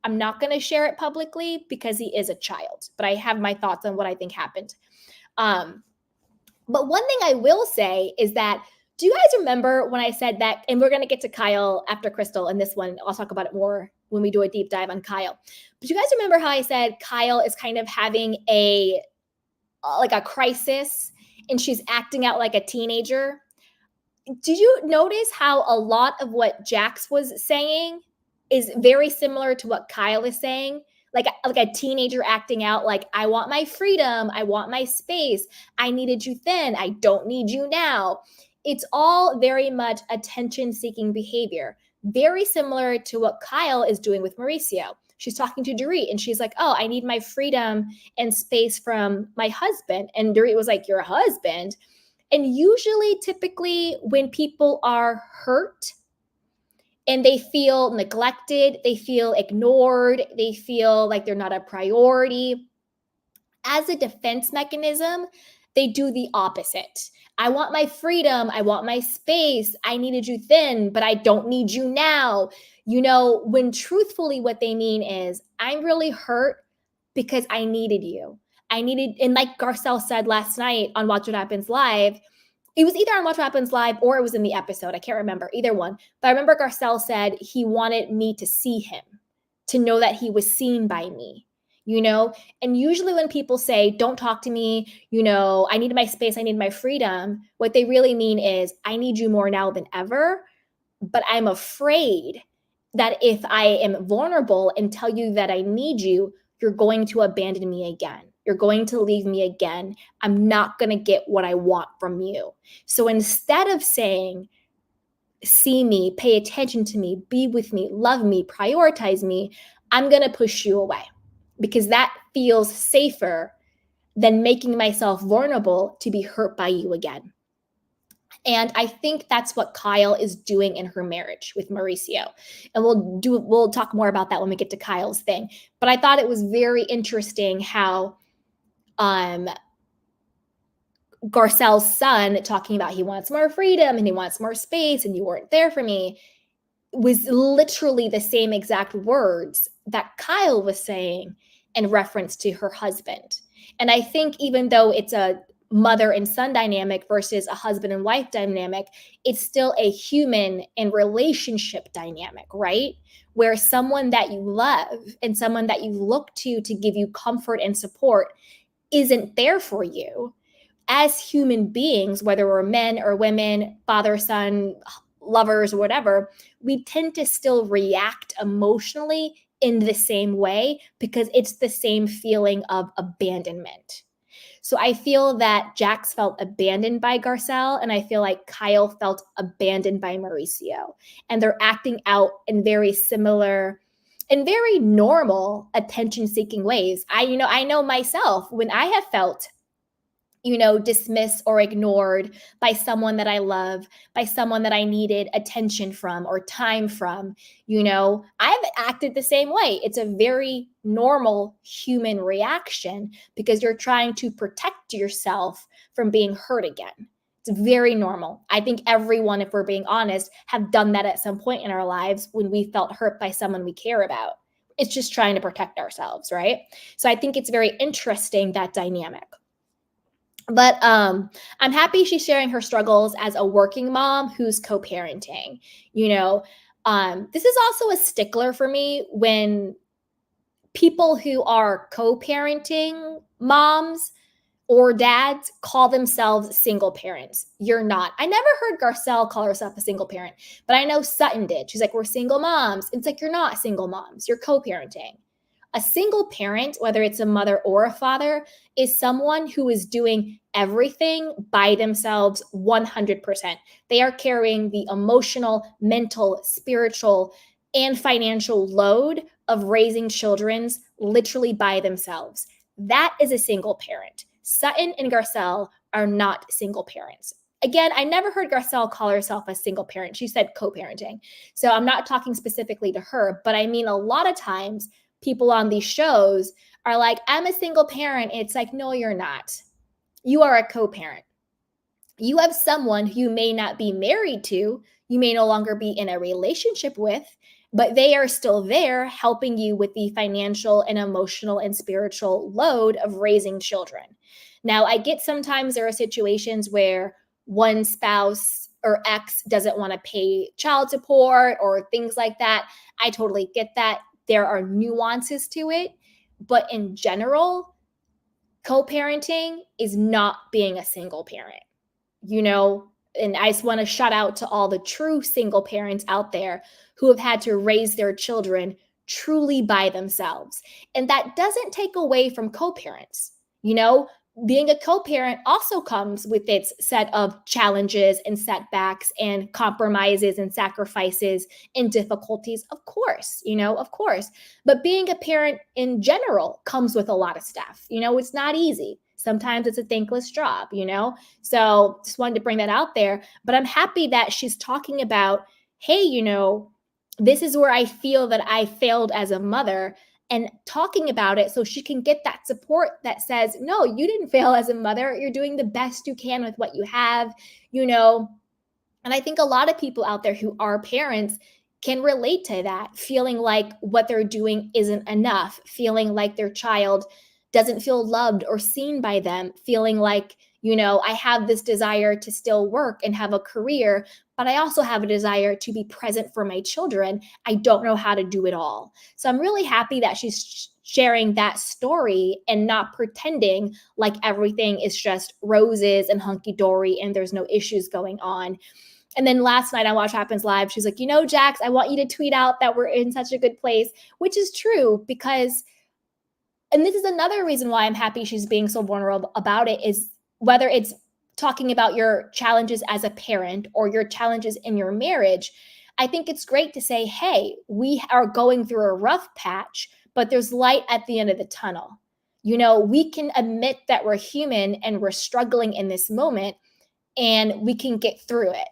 Speaker 1: I'm not going to share it publicly because he is a child, but I have my thoughts on what I think happened. But one thing I will say is that, do you guys remember when I said that, and we're going to get to Kyle after Crystal in this one, I'll talk about it more when we do a deep dive on Kyle. But you guys remember how I said Kyle is kind of having a crisis and she's acting out like a teenager? Did you notice how a lot of what Jax was saying is very similar to what Kyle is saying? Like a teenager acting out like, I want my freedom, I want my space, I needed you then, I don't need you now. It's all very much attention-seeking behavior, very similar to what Kyle is doing with Mauricio. She's talking to Dorit and she's like, oh, I need my freedom and space from my husband. And Dorit was like, your husband? And usually, typically, when people are hurt and they feel neglected, they feel ignored, they feel like they're not a priority, as a defense mechanism, they do the opposite. I want my freedom. I want my space. I needed you then, but I don't need you now. When truthfully what they mean is, I'm really hurt because I needed you. And like Garcelle said last night on Watch What Happens Live, it was either on Watch What Happens Live or it was in the episode. I can't remember, either one. But I remember Garcelle said he wanted me to see him, to know that he was seen by me, And usually when people say, don't talk to me, I need my space, I need my freedom, what they really mean is, I need you more now than ever, but I'm afraid that if I am vulnerable and tell you that I need you, you're going to abandon me again. You're going to leave me again. I'm not going to get what I want from you. So instead of saying, see me, pay attention to me, be with me, love me, prioritize me, I'm going to push you away because that feels safer than making myself vulnerable to be hurt by you again. And I think that's what Kyle is doing in her marriage with Mauricio. And we'll talk more about that when we get to Kyle's thing. But I thought it was very interesting how Garcelle's son, talking about he wants more freedom and he wants more space and you weren't there for me, was literally the same exact words that Kyle was saying in reference to her husband. And I think even though it's a mother and son dynamic versus a husband and wife dynamic, it's still a human and relationship dynamic, right? Where someone that you love and someone that you look to give you comfort and support isn't there for you. As human beings, whether we're men or women, father, son, lovers, or whatever, we tend to still react emotionally in the same way because it's the same feeling of abandonment. So I feel that Jax felt abandoned by Garcelle, and I feel like Kyle felt abandoned by Mauricio. And they're acting out in very similar and very normal attention-seeking ways. I know myself when I have felt dismissed or ignored by someone that I love, by someone that I needed attention from or time from, I've acted the same way. It's a very normal human reaction because you're trying to protect yourself from being hurt again. It's very normal. I think everyone, if we're being honest, have done that at some point in our lives when we felt hurt by someone we care about. It's just trying to protect ourselves, right? So I think it's very interesting, that dynamic. But I'm happy she's sharing her struggles as a working mom who's co-parenting. This is also a stickler for me when people who are co-parenting moms or dads call themselves single parents. You're not. I never heard Garcelle call herself a single parent, but I know Sutton did. She's like, we're single moms. It's like, you're not single moms. You're co-parenting. A single parent, whether it's a mother or a father, is someone who is doing everything by themselves 100%. They are carrying the emotional, mental, spiritual, and financial load of raising children literally by themselves. That is a single parent. Sutton and Garcelle are not single parents. Again, I never heard Garcelle call herself a single parent. She said co-parenting. So I'm not talking specifically to her, but I mean, a lot of times people on these shows are like, I'm a single parent. It's like, no, you're not. You are a co-parent. You have someone who you may not be married to, you may no longer be in a relationship with, but they are still there helping you with the financial and emotional and spiritual load of raising children. Now, I get sometimes there are situations where one spouse or ex doesn't want to pay child support or things like that. I totally get that. There are nuances to it, but in general, co-parenting is not being a single parent. And I just want to shout out to all the true single parents out there who have had to raise their children truly by themselves. And that doesn't take away from co-parents. Being a co-parent also comes with its set of challenges and setbacks and compromises and sacrifices and difficulties, of course. But being a parent in general comes with a lot of stuff. It's not easy. Sometimes it's a thankless job, So just wanted to bring that out there. But I'm happy that she's talking about, hey, this is where I feel that I failed as a mother, and talking about it so she can get that support that says, no, you didn't fail as a mother. You're doing the best you can with what you have, And I think a lot of people out there who are parents can relate to that, feeling like what they're doing isn't enough, feeling like their child doesn't feel loved or seen by them, feeling like, I have this desire to still work and have a career, but I also have a desire to be present for my children. I don't know how to do it all. So I'm really happy that she's sharing that story and not pretending like everything is just roses and hunky-dory and there's no issues going on. And then last night I watched Happens Live. She's like, Jax, I want you to tweet out that we're in such a good place, which is true because, and this is another reason why I'm happy she's being so vulnerable about it, is whether it's talking about your challenges as a parent or your challenges in your marriage, I think it's great to say, hey, we are going through a rough patch, but there's light at the end of the tunnel. We can admit that we're human and we're struggling in this moment and we can get through it.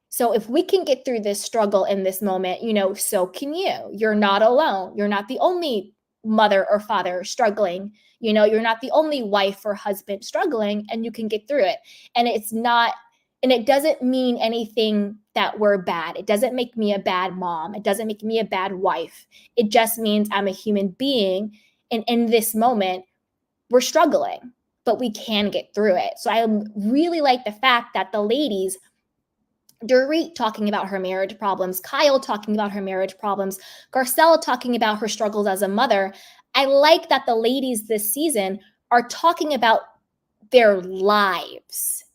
Speaker 1: So if we can get through this struggle in this moment, so can you. You're not alone. You're not the only mother or father struggling. You're not the only wife or husband struggling, and you can get through it. And it doesn't mean anything that we're bad. It doesn't make me a bad mom. It doesn't make me a bad wife. It just means I'm a human being. And in this moment, we're struggling, but we can get through it. So I really like the fact that the ladies, Dorit talking about her marriage problems, Kyle talking about her marriage problems, Garcelle talking about her struggles as a mother. I like that the ladies this season are talking about their lives,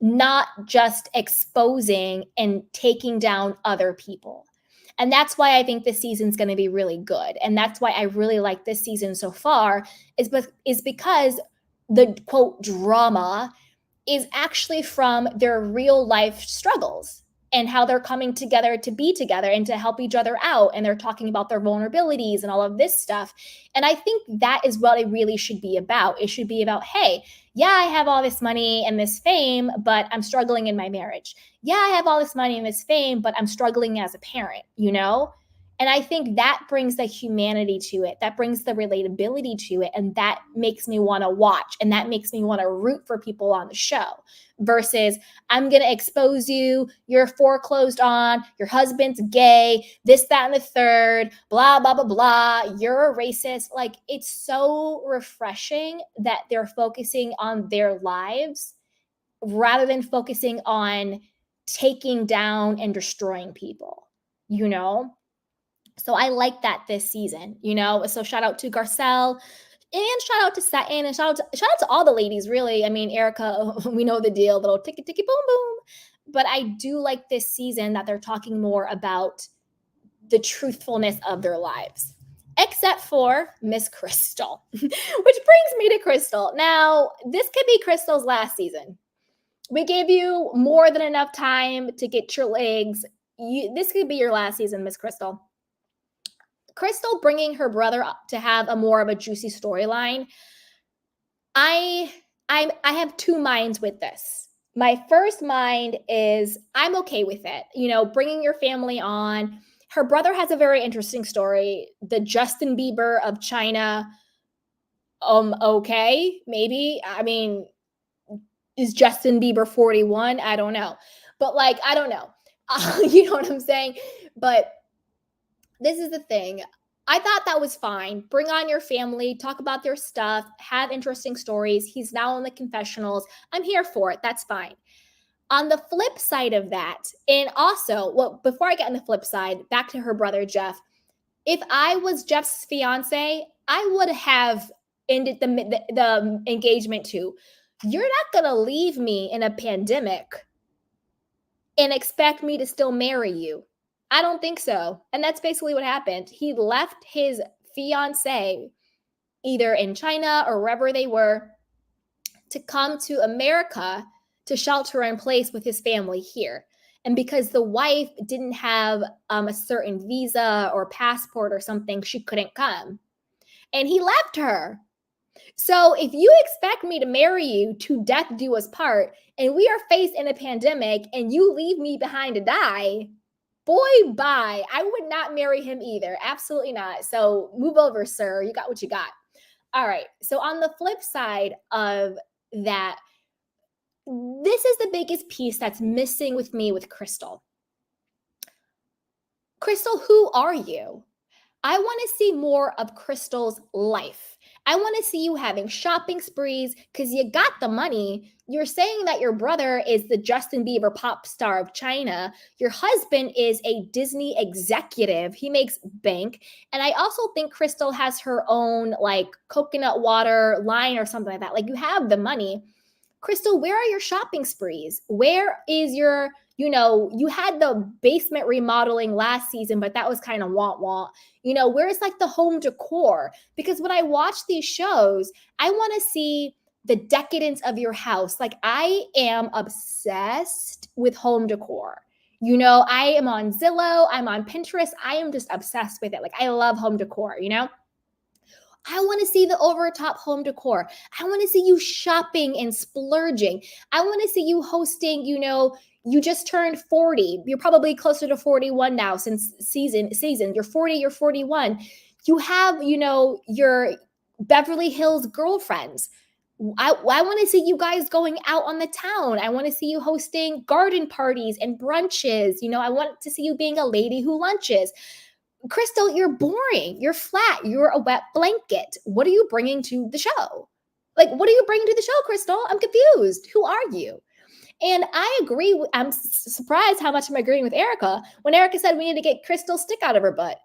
Speaker 1: not just exposing and taking down other people. And that's why I think this season's going to be really good. And that's why I really like this season so far, is because the quote drama is actually from their real life struggles and how they're coming together to be together and to help each other out. And they're talking about their vulnerabilities and all of this stuff. And I think that is what it really should be about. It should be about, hey, yeah, I have all this money and this fame, but I'm struggling in my marriage. Yeah, I have all this money and this fame, but I'm struggling as a parent, And I think that brings the humanity to it. That brings the relatability to it. And that makes me want to watch. And that makes me want to root for people on the show versus I'm going to expose you. You're foreclosed on. Your husband's gay, this, that, and the third, blah, blah, blah, blah. You're a racist. Like, it's so refreshing that they're focusing on their lives rather than focusing on taking down and destroying people, So I like that this season, So shout out to Garcelle and shout out to Sutton and shout out to all the ladies, really. I mean, Erica, we know the deal, little ticky, ticky, boom, boom. But I do like this season that they're talking more about the truthfulness of their lives, except for Miss Crystal, which brings me to Crystal. Now, this could be Crystal's last season. We gave you more than enough time to get your legs this could be your last season, Miss Crystal. Crystal bringing her brother up to have a more of a juicy storyline. I have two minds with this. My first mind is I'm okay with it. You know, bringing your family on. Her brother has a very interesting story. The Justin Bieber of China. Okay, maybe. I mean, is Justin Bieber 41? I don't know. But like, I don't know. You know what I'm saying? But this is the thing. I thought that was fine. Bring on your family, talk about their stuff, have interesting stories. He's now in the confessionals. I'm here for it. That's fine. On the flip side of that, and also, well, before I get on the flip side, back to her brother, Jeff. If I was Jeff's fiance, I would have ended the engagement too. You're not going to leave me in a pandemic and expect me to still marry you. I don't think so. And that's basically what happened. He left his fiance either in China or wherever they were to come to America to shelter in place with his family here. And because the wife didn't have a certain visa or passport or something, she couldn't come. And he left her. So if you expect me to marry you to death do us part, and we are faced in a pandemic and you leave me behind to die, boy, bye. I would not marry him either. Absolutely not. So move over, sir. You got what you got. All right. So on the flip side of that, this is the biggest piece that's missing with me with Crystal. Crystal, who are you? I want to see more of Crystal's life. I want to see you having shopping sprees because you got the money. You're saying that your brother is the Justin Bieber pop star of China. Your husband is a Disney executive. He makes bank. And I also think Crystal has her own like coconut water line or something like that. Like you have the money. Crystal, where are your shopping sprees? Where is your, you had the basement remodeling last season, but that was kind of want. Where's like the home decor? Because when I watch these shows, I want to see the decadence of your house. Like I am obsessed with home decor. I am on Zillow, I'm on Pinterest. I am just obsessed with it. Like I love home decor, I want to see the over-top home decor. I want to see you shopping and splurging. I want to see you hosting, you just turned 40. You're probably closer to 41 now since season. You're 40, you're 41. You have, your Beverly Hills girlfriends. I want to see you guys going out on the town. I want to see you hosting garden parties and brunches. I want to see you being a lady who lunches. Crystal, you're boring. You're flat. You're a wet blanket. What are you bringing to the show? Like, what are you bringing to the show, Crystal? I'm confused. Who are you? And I agree. I'm surprised how much I'm agreeing with Erica when Erica said we need to get Crystal's stick out of her butt.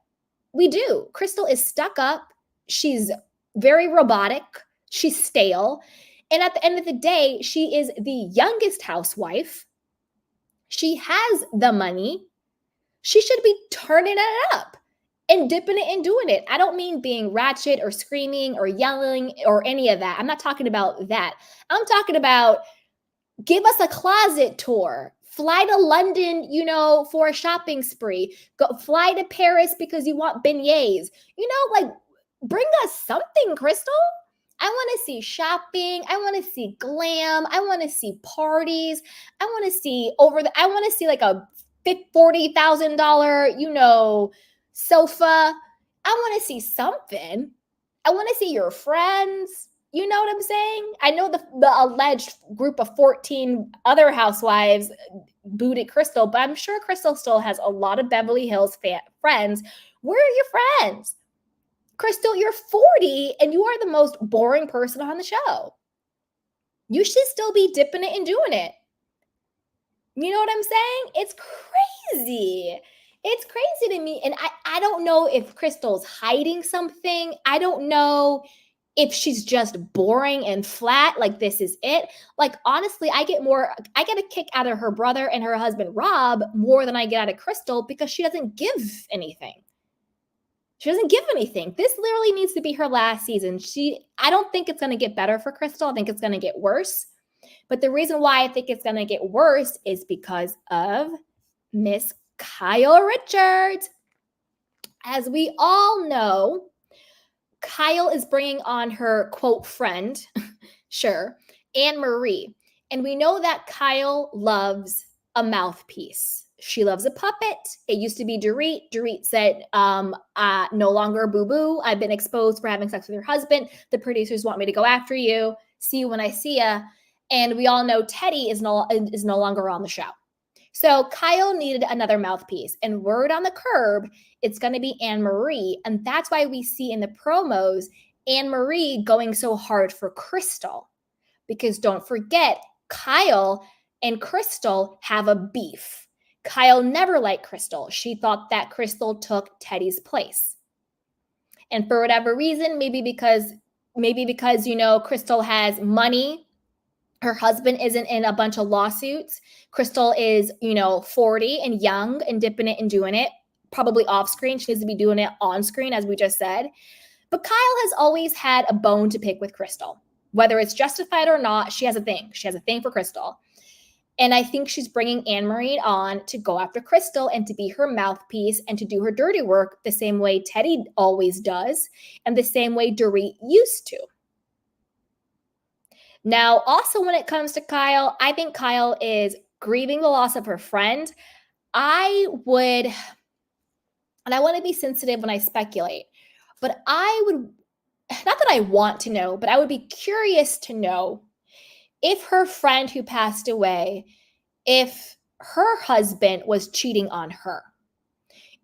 Speaker 1: We do. Crystal is stuck up. She's very robotic. She's stale. And at the end of the day, she is the youngest housewife. She has the money. She should be turning it up and dipping it and doing it. I don't mean being ratchet or screaming or yelling or any of that. I'm not talking about that. I'm talking about give us a closet tour. Fly to London, for a shopping spree. Go fly to Paris because you want beignets. Like bring us something, Crystal. I want to see shopping. I want to see glam. I want to see parties. I want to see I want to see like a $40,000, sofa. I want to see something. I want to see your friends. You know what I'm saying? I know the alleged group of 14 other housewives booted Crystal, but I'm sure Crystal still has a lot of Beverly Hills friends. Where are your friends? Crystal, you're 40 and you are the most boring person on the show. You should still be dipping it and doing it. You know what I'm saying? It's crazy. It's crazy to me. And I don't know if Crystal's hiding something. I don't know if she's just boring and flat, like this is it. Like, honestly, I get a kick out of her brother and her husband, Rob, more than I get out of Crystal because she doesn't give anything. She doesn't give anything. This literally needs to be her last season. I don't think it's going to get better for Crystal. I think it's going to get worse. But the reason why I think it's going to get worse is because of Miss Kyle Richards. As we all know, Kyle is bringing on her, quote, friend, sure, Anne Marie. And we know that Kyle loves a mouthpiece. She loves a puppet. It used to be Dorit. Dorit said, no longer boo-boo. I've been exposed for having sex with your husband. The producers want me to go after you. See you when I see ya. And we all know Teddy is no longer on the show. So Kyle needed another mouthpiece. And word on the curb, it's going to be Anne Marie. And that's why we see in the promos Anne Marie going so hard for Crystal. Because don't forget, Kyle and Crystal have a beef. Kyle never liked Crystal. She thought that Crystal took Teddy's place. And for whatever reason, maybe because Crystal has money. Her husband isn't in a bunch of lawsuits. Crystal is, 40 and young and dipping it and doing it, probably off screen. She needs to be doing it on screen, as we just said. But Kyle has always had a bone to pick with Crystal. Whether it's justified or not, she has a thing. She has a thing for Crystal. And I think she's bringing Anne Marie on to go after Crystal and to be her mouthpiece and to do her dirty work the same way Teddy always does and the same way Dorit used to. Now, also when it comes to Kyle, I think Kyle is grieving the loss of her friend. I want to be sensitive when I speculate, but I would, not that I want to know, but I would be curious to know if her friend who passed away, if her husband was cheating on her,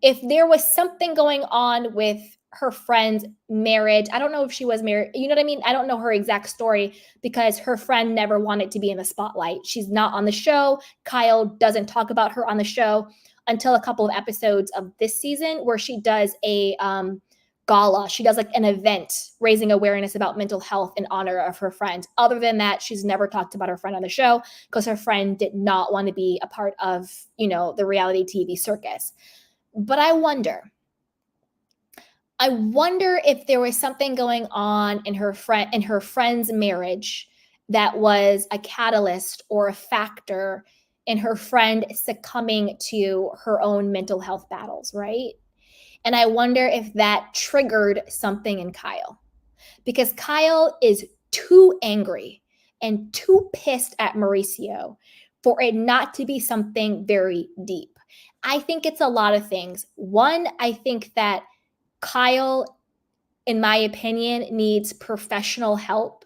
Speaker 1: if there was something going on with her friend's marriage. I don't know if she was married. You know what I mean? I don't know her exact story because her friend never wanted to be in the spotlight. She's not on the show. Kyle doesn't talk about her on the show until a couple of episodes of this season where she does a gala. She does like an event raising awareness about mental health in honor of her friend. Other than that, she's never talked about her friend on the show because her friend did not want to be a part of, the reality TV circus. But I wonder if there was something going on in her friend's marriage that was a catalyst or a factor in her friend succumbing to her own mental health battles, right? And I wonder if that triggered something in Kyle. Because Kyle is too angry and too pissed at Mauricio for it not to be something very deep. I think it's a lot of things. One, I think that Kyle, in my opinion, needs professional help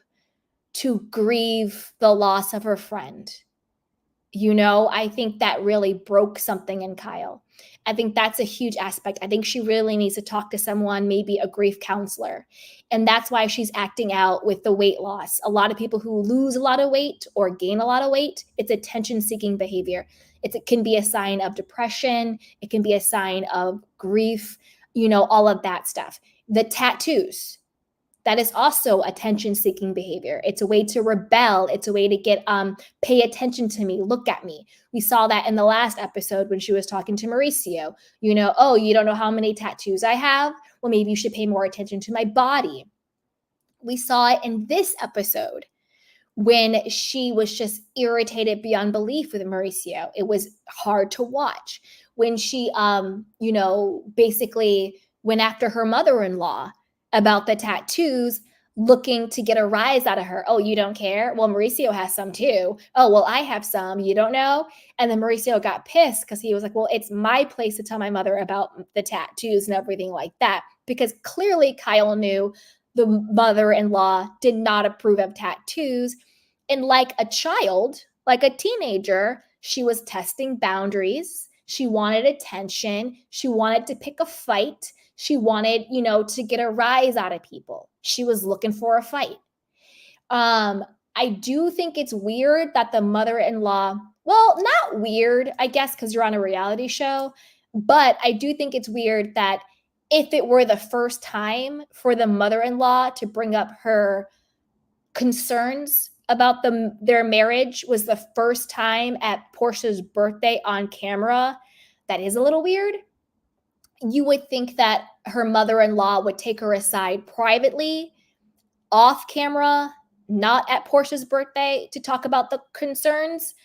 Speaker 1: to grieve the loss of her friend. I think that really broke something in Kyle. I think that's a huge aspect. I think she really needs to talk to someone, maybe a grief counselor. And that's why she's acting out with the weight loss. A lot of people who lose a lot of weight or gain a lot of weight, it's attention-seeking behavior. It can be a sign of depression. It can be a sign of grief. All of that stuff. The tattoos, that is also attention-seeking behavior. It's a way to rebel. It's a way to get, pay attention to me, look at me. We saw that in the last episode when she was talking to Mauricio. Oh, you don't know how many tattoos I have? Well, maybe you should pay more attention to my body. We saw it in this episode when she was just irritated beyond belief with Mauricio. It was hard to watch. When she, basically went after her mother-in-law about the tattoos, looking to get a rise out of her. Oh, you don't care? Well, Mauricio has some too. Oh, well, I have some. You don't know? And then Mauricio got pissed because he was like, well, it's my place to tell my mother about the tattoos and everything like that. Because clearly Kyle knew the mother-in-law did not approve of tattoos. And like a child, like a teenager, she was testing boundaries. She wanted attention. She wanted to pick a fight. She wanted, to get a rise out of people. She was looking for a fight. I do think it's weird that the mother-in-law, well, not weird, I guess, because you're on a reality show, but I do think it's weird that if it were the first time for the mother-in-law to bring up her concerns about their marriage was the first time at Portia's birthday on camera, that is a little weird. You would think that her mother-in-law would take her aside privately, off camera, not at Portia's birthday to talk about the concerns.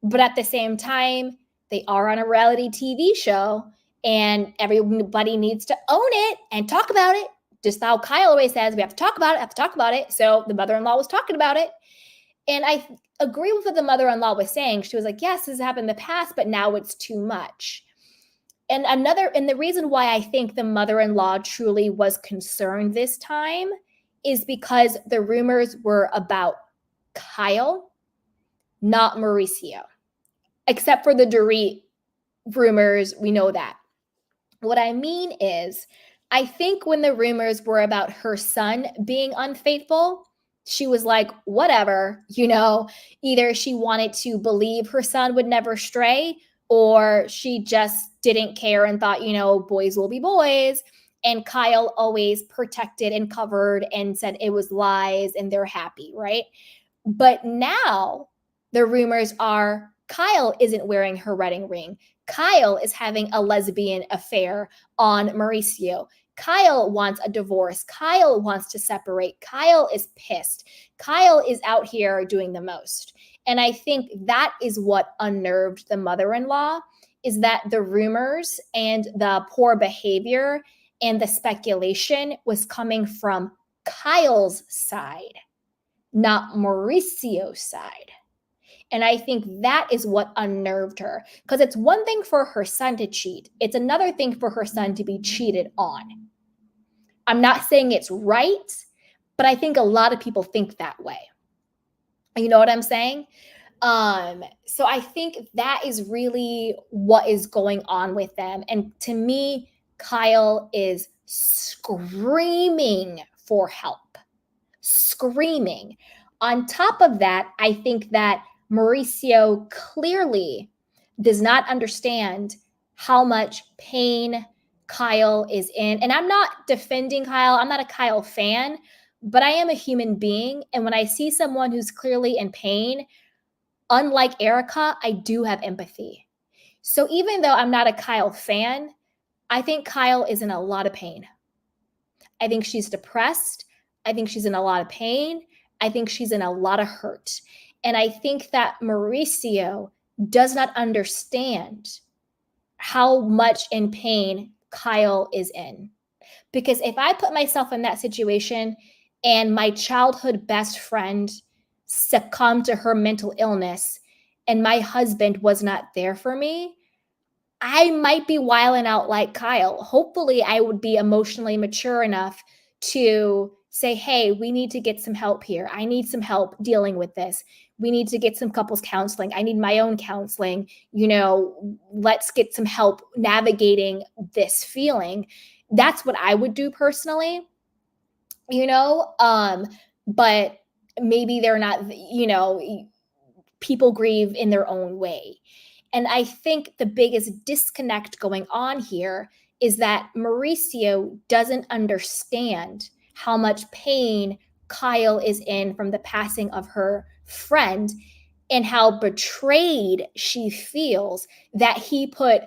Speaker 1: But at the same time, They are on a reality TV show, and everybody needs to own it and talk about it. Just how Kyle always says, we have to talk about it, have to talk about it. So the mother-in-law was talking about it. And I agree with what the mother-in-law was saying. She was like, yes, this has happened in the past, but now it's too much. And the reason why I think the mother-in-law truly was concerned this time is because the rumors were about Kyle, not Mauricio. Except for the Dorit rumors, we know that. What I mean is, I think when the rumors were about her son being unfaithful, she was like, whatever, either she wanted to believe her son would never stray, or she just didn't care and thought, boys will be boys. And Kyle always protected and covered and said it was lies and they're happy, right? But now the rumors are Kyle isn't wearing her wedding ring. Kyle is having a lesbian affair on Mauricio. Kyle wants a divorce. Kyle wants to separate. Kyle is pissed. Kyle is out here doing the most. And I think that is what unnerved the mother-in-law, is that the rumors and the poor behavior and the speculation was coming from Kyle's side, not Mauricio's side. And I think that is what unnerved her, because it's one thing for her son to cheat. It's another thing for her son to be cheated on. I'm not saying it's right, but I think a lot of people think that way. You know what I'm saying? So I think that is really what is going on with them. And to me, Kyle is screaming for help. Screaming. On top of that, I think that Mauricio clearly does not understand how much pain Kyle is in. And I'm not defending Kyle. I'm not a Kyle fan, but I am a human being. And when I see someone who's clearly in pain, unlike Erica, I do have empathy. So even though I'm not a Kyle fan, I think Kyle is in a lot of pain. I think she's depressed. I think she's in a lot of pain. I think she's in a lot of hurt. And I think that Mauricio does not understand how much in pain Kyle is in. Because if I put myself in that situation and my childhood best friend succumbed to her mental illness and my husband was not there for me, I might be wilding out like Kyle. Hopefully, I would be emotionally mature enough to say, hey, we need to get some help here. I need some help dealing with this. We need to get some couples counseling. I need my own counseling. Let's get some help navigating this feeling. That's what I would do personally, but maybe they're not, people grieve in their own way. And I think the biggest disconnect going on here is that Mauricio doesn't understand how much pain Kyle is in from the passing of her friend and how betrayed she feels that he put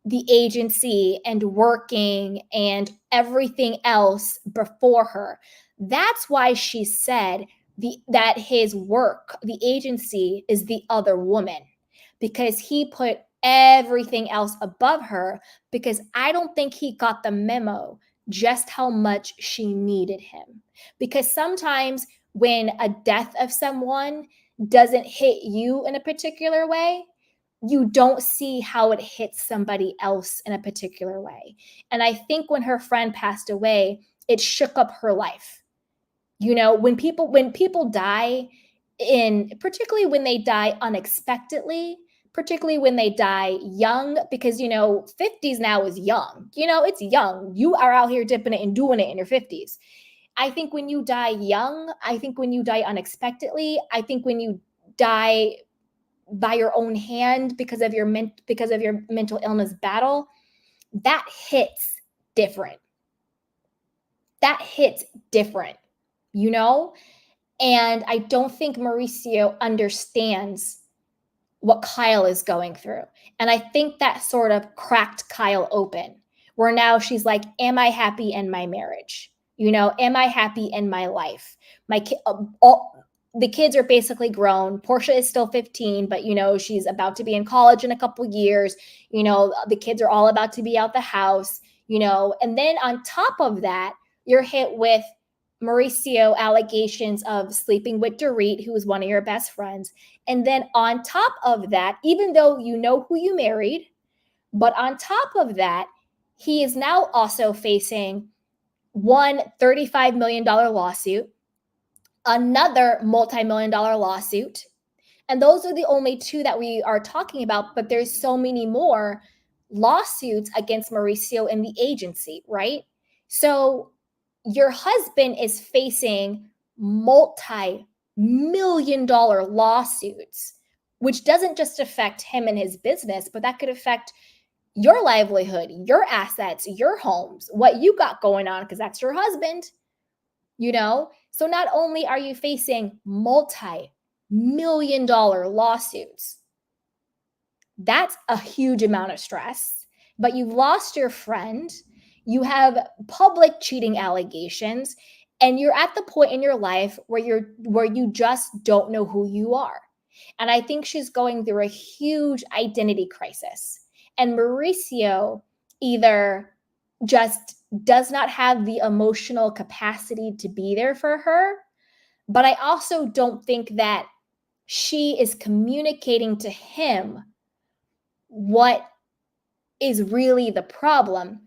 Speaker 1: the agency and working and everything else before her. That's why she said that his work, the agency, is the other woman, because he put everything else above her, because I don't think he got the memo just how much she needed him. Because sometimes when a death of someone doesn't hit you in a particular way, you don't see how it hits somebody else in a particular way. And I think when her friend passed away, it shook up her life. When people die, particularly when they die unexpectedly, particularly when they die young, because 50s now is young. It's young. You are out here dipping it and doing it in your 50s. I think when you die young, I think when you die unexpectedly, I think when you die by your own hand because of your mental illness battle, that hits different. That hits different, And I don't think Mauricio understands what Kyle is going through. And I think that sort of cracked Kyle open, where now she's like, am I happy in my marriage? Am I happy in my life? My kid, the kids are basically grown. Portia is still 15, but she's about to be in college in a couple years. The kids are all about to be out the house, and then on top of that, you're hit with Mauricio allegations of sleeping with Dorit, who is one of your best friends. And then on top of that, even though you know who you married, but on top of that, he is now also facing one $35 million lawsuit, another multi-million dollar lawsuit. And those are the only two that we are talking about, but there's so many more lawsuits against Mauricio and the agency, right? So your husband is facing multi-million dollar lawsuits, which doesn't just affect him and his business, but that could affect your livelihood, your assets, your homes, what you got going on, because that's your husband, So not only are you facing multi-million dollar lawsuits, that's a huge amount of stress, but you've lost your friend, you have public cheating allegations, and you're at the point in your life where you just don't know who you are. And I think she's going through a huge identity crisis. And Mauricio either just does not have the emotional capacity to be there for her, but I also don't think that she is communicating to him what is really the problem,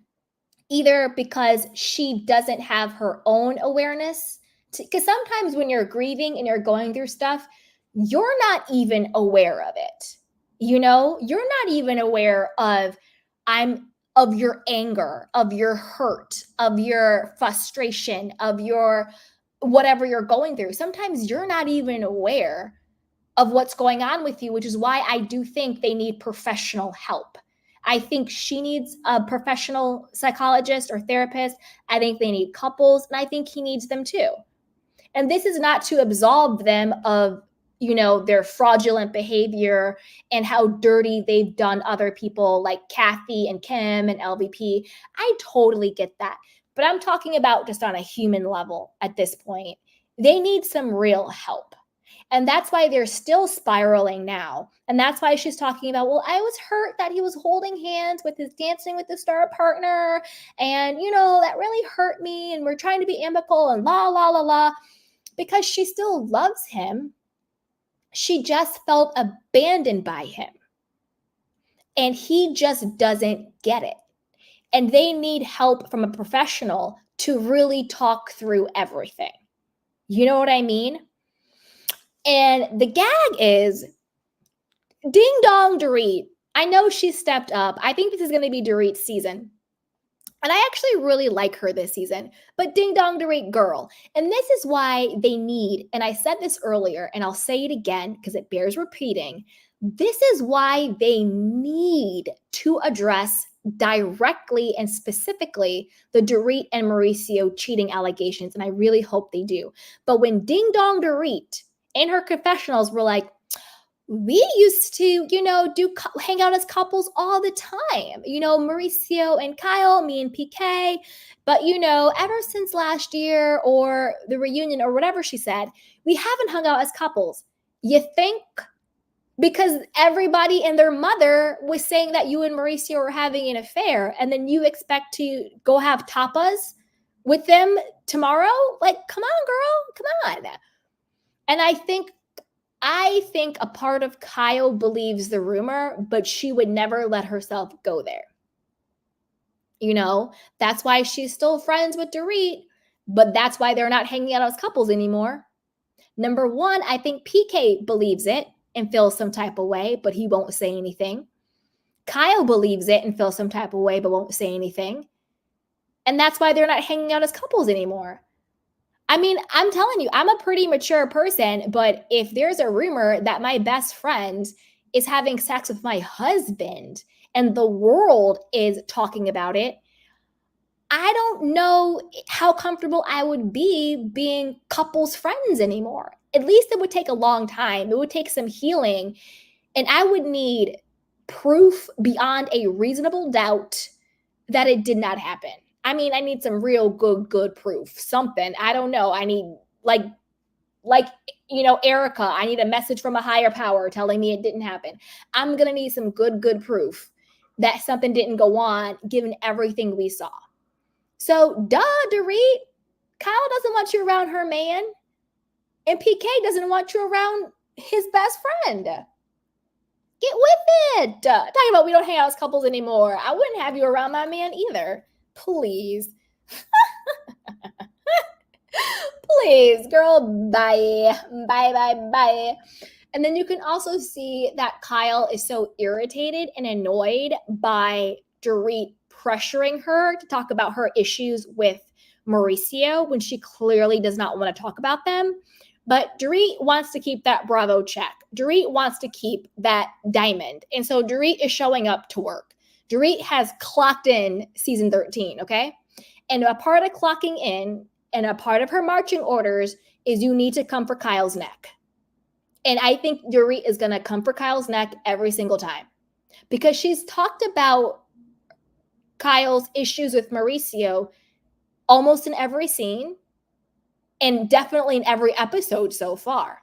Speaker 1: either because she doesn't have her own awareness. Because sometimes when you're grieving and you're going through stuff, you're not even aware of it. You're not even aware of your anger, of your hurt, of your frustration, of your whatever you're going through. Sometimes you're not even aware of what's going on with you, which is why I do think they need professional help. I think she needs a professional psychologist or therapist. I think they need couples, and I think he needs them too. And this is not to absolve them of, their fraudulent behavior and how dirty they've done other people like Kathy and Kim and LVP. I totally get that. But I'm talking about just on a human level at this point. They need some real help. And that's why they're still spiraling now. And that's why she's talking about, well, I was hurt that he was holding hands with his dancing with the star partner. And, that really hurt me. And we're trying to be amicable and la, la, la, la. Because she still loves him. She just felt abandoned by him. And he just doesn't get it. And they need help from a professional to really talk through everything. You know what I mean? And the gag is ding dong Dorit. I know she stepped up. I think this is going to be Dorit's season. And I actually really like her this season. But ding dong Dorit girl. And this is why they need, and I said this earlier, and I'll say it again because it bears repeating. This is why they need to address directly and specifically the Dorit and Mauricio cheating allegations. And I really hope they do. But when ding dong Dorit in her confessionals were like, we used to, hang out as couples all the time, Mauricio and Kyle, me and PK. But, ever since last year or the reunion or whatever she said, we haven't hung out as couples. You think? Because everybody and their mother was saying that you and Mauricio were having an affair, and then you expect to go have tapas with them tomorrow? Like, come on, girl, come on. And I think a part of Kyle believes the rumor, but she would never let herself go there. That's why she's still friends with Dorit, but that's why they're not hanging out as couples anymore. Number one, I think PK believes it and feels some type of way, but he won't say anything. Kyle believes it and feels some type of way, but won't say anything. And that's why they're not hanging out as couples anymore. I mean, I'm telling you, I'm a pretty mature person, but if there's a rumor that my best friend is having sex with my husband and the world is talking about it, I don't know how comfortable I would be being couples friends anymore. At least it would take a long time. It would take some healing. And I would need proof beyond a reasonable doubt that it did not happen. I mean, I need some real good proof, something. I don't know. I need Like, Erica, I need a message from a higher power telling me it didn't happen. I'm going to need some good proof that something didn't go on given everything we saw. So, Dorit, Kyle doesn't want you around her man, and PK doesn't want you around his best friend. Get with it. Talking about we don't hang out as couples anymore. I wouldn't have you around my man either. Please. Please, girl, bye. Bye. And then you can also see that Kyle is so irritated and annoyed by Dorit pressuring her to talk about her issues with Mauricio when she clearly does not want to talk about them. But Dorit wants to keep that Bravo check. Dorit wants to keep that diamond. And so Dorit is showing up to work. Dorit has clocked in season 13, okay? And a part of clocking in and a part of her marching orders is you need to come for Kyle's neck. And I think Dorit is going to come for Kyle's neck every single time because she's talked about Kyle's issues with Mauricio almost in every scene and definitely in every episode so far.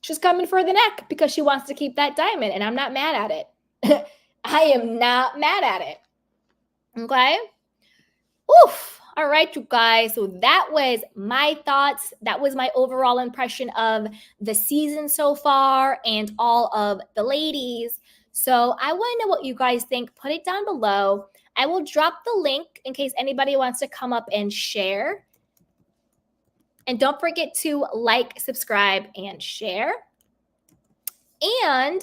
Speaker 1: She's coming for the neck because she wants to keep that diamond, and I'm not mad at it. I am not mad at it. Okay? Oof. All right, you guys. So that was my thoughts. That was my overall impression of the season so far and all of the ladies. So I want to know what you guys think. Put it down below. I will drop the link in case anybody wants to come up and share. And don't forget to like, subscribe, and share. And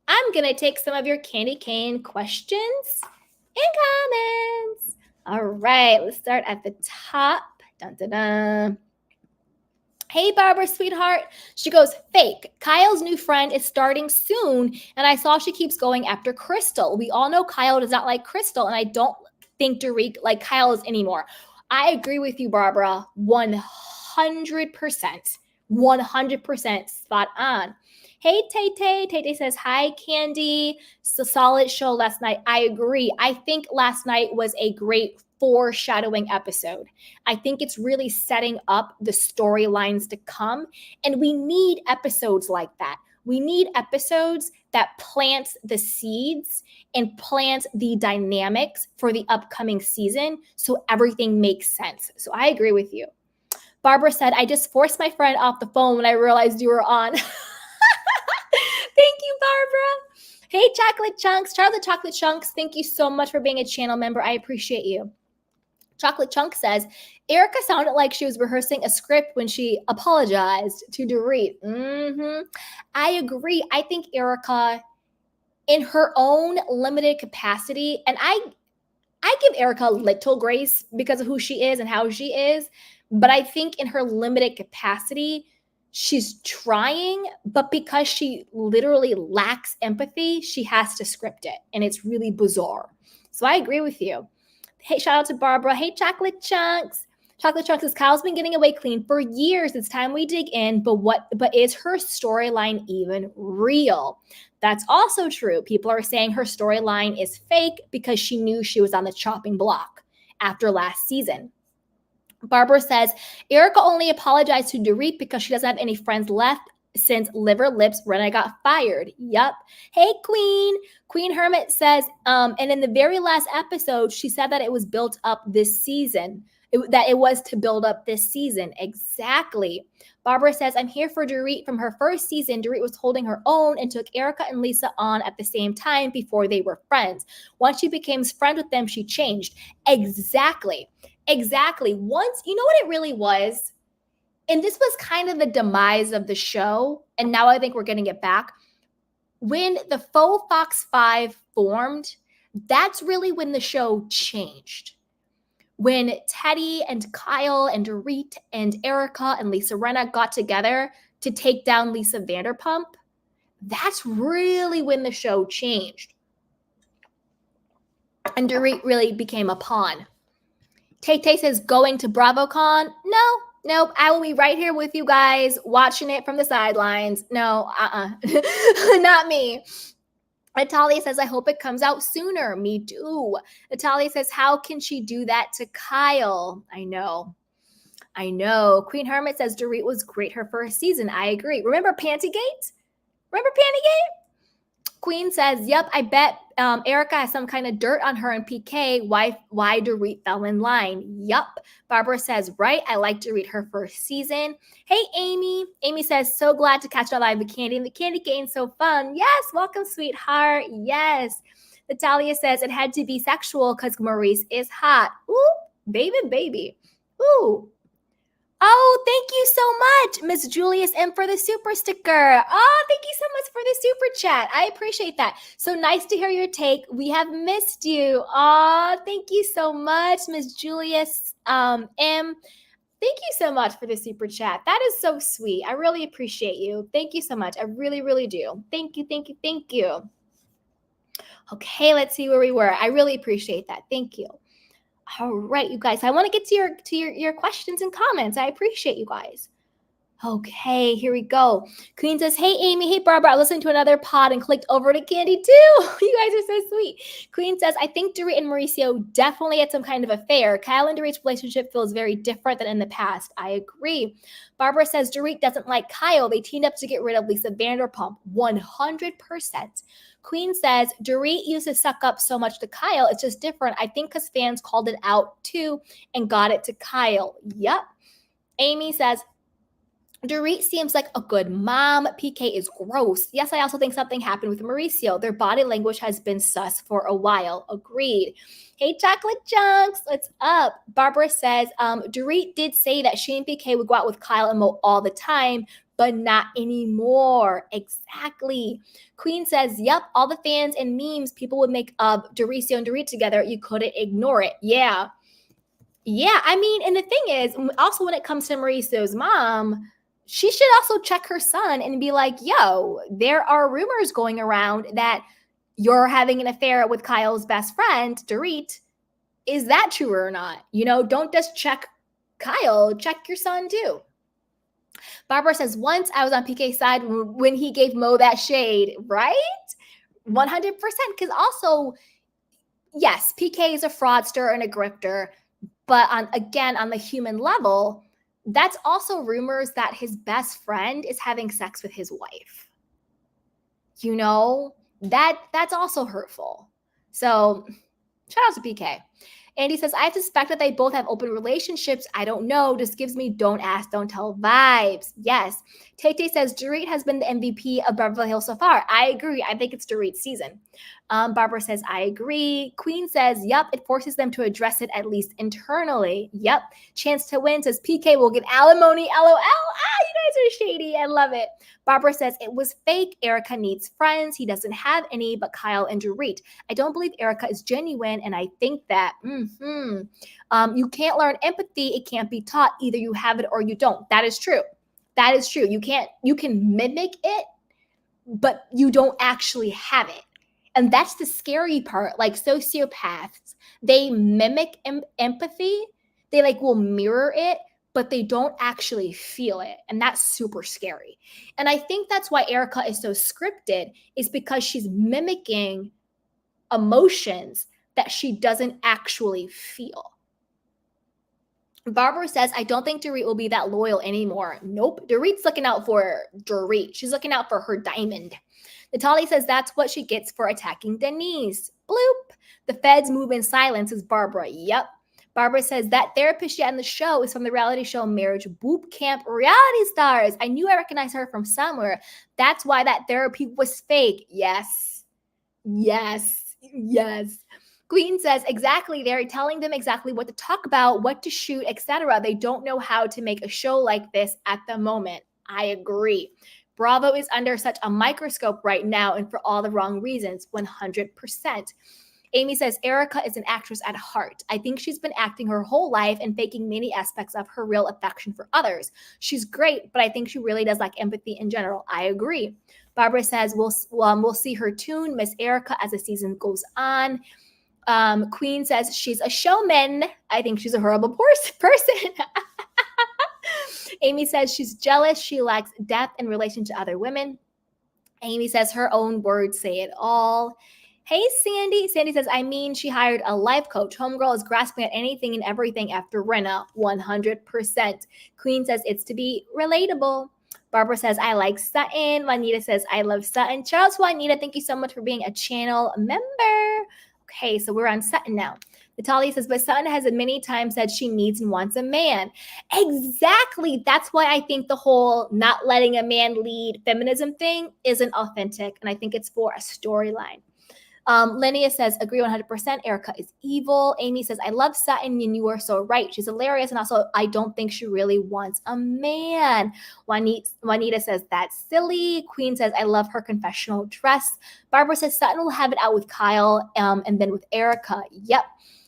Speaker 1: I'm going to take some of your candy cane questions and comments. All right, let's start at the top. Dun, dun, dun. Hey, Barbara, sweetheart. She goes, fake. Kyle's new friend is starting soon, and I saw she keeps going after Crystal. We all know Kyle does not like Crystal, and I don't think Dorit like Kyle is anymore. I agree with you, Barbara, 100%. 100% spot on. Hey, Tay-Tay. Tay-Tay says, hi, Candy. It's a solid show last night. I agree. I think last night was a great foreshadowing episode. I think it's really setting up the storylines to come. And we need episodes like that. We need episodes that plant the seeds and plant the dynamics for the upcoming season so everything makes sense. So I agree with you. Barbara said, I just forced my friend off the phone when I realized you were on. Thank you, Barbara. Hey, Chocolate Chunks. Charlotte Chocolate Chunks, thank you so much for being a channel member. I appreciate you. Chocolate Chunk says, Erica sounded like she was rehearsing a script when she apologized to Dorit. I agree. I think Erica, in her own limited capacity, and I give Erica little grace because of who she is and how she is, but I think in her limited capacity, she's trying, but because she literally lacks empathy, she has to script it, and it's really bizarre. So I agree with you. Hey, shout out to Barbara. Hey, Chocolate Chunks. Chocolate Chunks says, Kyle's been getting away clean for years. It's time we dig in. But is her storyline even real? That's also true. People are saying her storyline is fake because she knew she was on the chopping block after last season. Barbara says, Erica only apologized to Dorit because she doesn't have any friends left since Liver Lips Rena got fired. Yup. Hey, Queen. Queen Hermit says, and in the very last episode, she said that it was built up this season. That it was to build up this season. Exactly. Barbara says, I'm here for Dorit. From her first season, Dorit was holding her own and took Erica and Lisa on at the same time before they were friends. Once she became friends with them, she changed. Exactly. Once, you know what it really was? And this was kind of the demise of the show. And now I think we're getting it back. When the faux Fox 5 formed, that's really when the show changed. When Teddy and Kyle and Dorit and Erica and Lisa Rinna got together to take down Lisa Vanderpump, that's really when the show changed. And Dorit really became a pawn. Tay-Tay says, going to BravoCon? Nope. I will be right here with you guys, watching it from the sidelines. No, not me. Natalia says, I hope it comes out sooner. Me too. Natalia says, how can she do that to Kyle? I know. I know. Queen Hermit says Dorit was great her first season. I agree. Remember Pantygate? Remember Pantygate? Queen says, yep, I bet Erica has some kind of dirt on her in PK. Why Dorit fell in line. Yup. Barbara says, right, I like to read her first season. Hey, Amy. Amy says, so glad to catch up live with Candy. And the Candy Game's so fun. Yes, welcome, sweetheart. Yes. Natalia says, it had to be sexual because Maurice is hot. Ooh, baby. Ooh. Oh, thank you so much, Miss Julius, and for the super sticker. Oh, thank you so much for the super chat. I appreciate that. So nice to hear your take. We have missed you. Oh, thank you so much, Miss Julius. M. Thank you so much for the super chat. That is so sweet. I really appreciate you. Thank you so much. I really, really do. Thank you. Okay, let's see where we were. I really appreciate that. Thank you. All right, you guys. I want to get to your questions and comments. I appreciate you guys. Okay, here we go. Queen says, hey, Amy. Hey, Barbara. I listened to another pod and clicked over to Candy, too. You guys are so sweet. Queen says, I think Dorit and Mauricio definitely had some kind of affair. Kyle and Dorit's relationship feels very different than in the past. I agree. Barbara says, Dorit doesn't like Kyle. They teamed up to get rid of Lisa Vanderpump. 100%. Queen says, Dorit used to suck up so much to Kyle. It's just different. I think because fans called it out, too, and got it to Kyle. Yep. Amy says, Dorit seems like a good mom. PK is gross. Yes, I also think something happened with Mauricio. Their body language has been sus for a while. Agreed. Hey, Chocolate Chunks, what's up? Barbara says, Dorit did say that she and PK would go out with Kyle and Mo all the time, but not anymore. Exactly. Queen says, yep, all the fans and memes people would make of Mauricio and Dorit together, you couldn't ignore it. Yeah. I mean, and the thing is, also when it comes to Mauricio's mom, she should also check her son and be like, yo, there are rumors going around that you're having an affair with Kyle's best friend, Dorit. Is that true or not? Don't just check Kyle, check your son too. Barbara says, once I was on PK's side when he gave Mo that shade, right? 100%. Because also, yes, PK is a fraudster and a grifter. But on the human level, that's also rumors that his best friend is having sex with his wife. That's also hurtful. So shout out to PK. Andy says, I suspect that they both have open relationships. I don't know. Just gives me don't ask, don't tell vibes. Yes. Tay says, Dorit has been the MVP of Beverly Hills so far. I agree. I think it's Dorit's season. Barbara says, I agree. Queen says, yep, it forces them to address it at least internally. Yep. Chance to Win says, PK will get alimony. LOL. You guys are shady. I love it. Barbara says, it was fake. Erica needs friends. He doesn't have any, but Kyle and Dorit. I don't believe Erica is genuine, and I think that you can't learn empathy. It can't be taught. Either you have it or you don't. That is true. You can mimic it, but you don't actually have it. And that's the scary part. Like sociopaths, they mimic empathy. They will mirror it, but they don't actually feel it. And that's super scary. And I think that's why Erica is so scripted, is because she's mimicking emotions that she doesn't actually feel. Barbara says, I don't think Dorit will be that loyal anymore. Nope. Dorit's looking out for Dorit. She's looking out for her diamond. Natalie says that's what she gets for attacking Denise. Bloop. The feds move in silence, says Barbara. Yep. Barbara says that therapist she had on the show is from the reality show Marriage Boot Camp Reality Stars. I knew I recognized her from somewhere. That's why that therapy was fake. Yes. Queen says, exactly. They're telling them exactly what to talk about, what to shoot, etc. They don't know how to make a show like this at the moment. I agree. Bravo is under such a microscope right now, and for all the wrong reasons, 100%. Amy says, Erica is an actress at heart. I think she's been acting her whole life and faking many aspects of her real affection for others. She's great, but I think she really does like empathy in general. I agree. Barbara says, we'll see her tune, Miss Erica, as the season goes on. Queen says she's a showman. I think she's a horrible person. Amy says she's jealous. She lacks depth in relation to other women. Amy says her own words say it all. Hey, Sandy. Sandy says, I mean, she hired a life coach. Homegirl is grasping at anything and everything after Rinna, 100%. Queen says, it's to be relatable. Barbara says, I like Sutton. Juanita says, I love Sutton. Shout out to Juanita. Thank you so much for being a channel member. Okay, so we're on Sutton now. Natalia says, but Sutton has many times said she needs and wants a man. Exactly. That's why I think the whole not letting a man lead feminism thing isn't authentic. And I think it's for a storyline. Linnea says, agree 100%. Erica is evil. Amy says, I love Sutton and you are so right. She's hilarious. And also, I don't think she really wants a man. Juanita says, that's silly. Queen says, I love her confessional dress. Barbara says, Sutton will have it out with Kyle and then with Erica. Yep.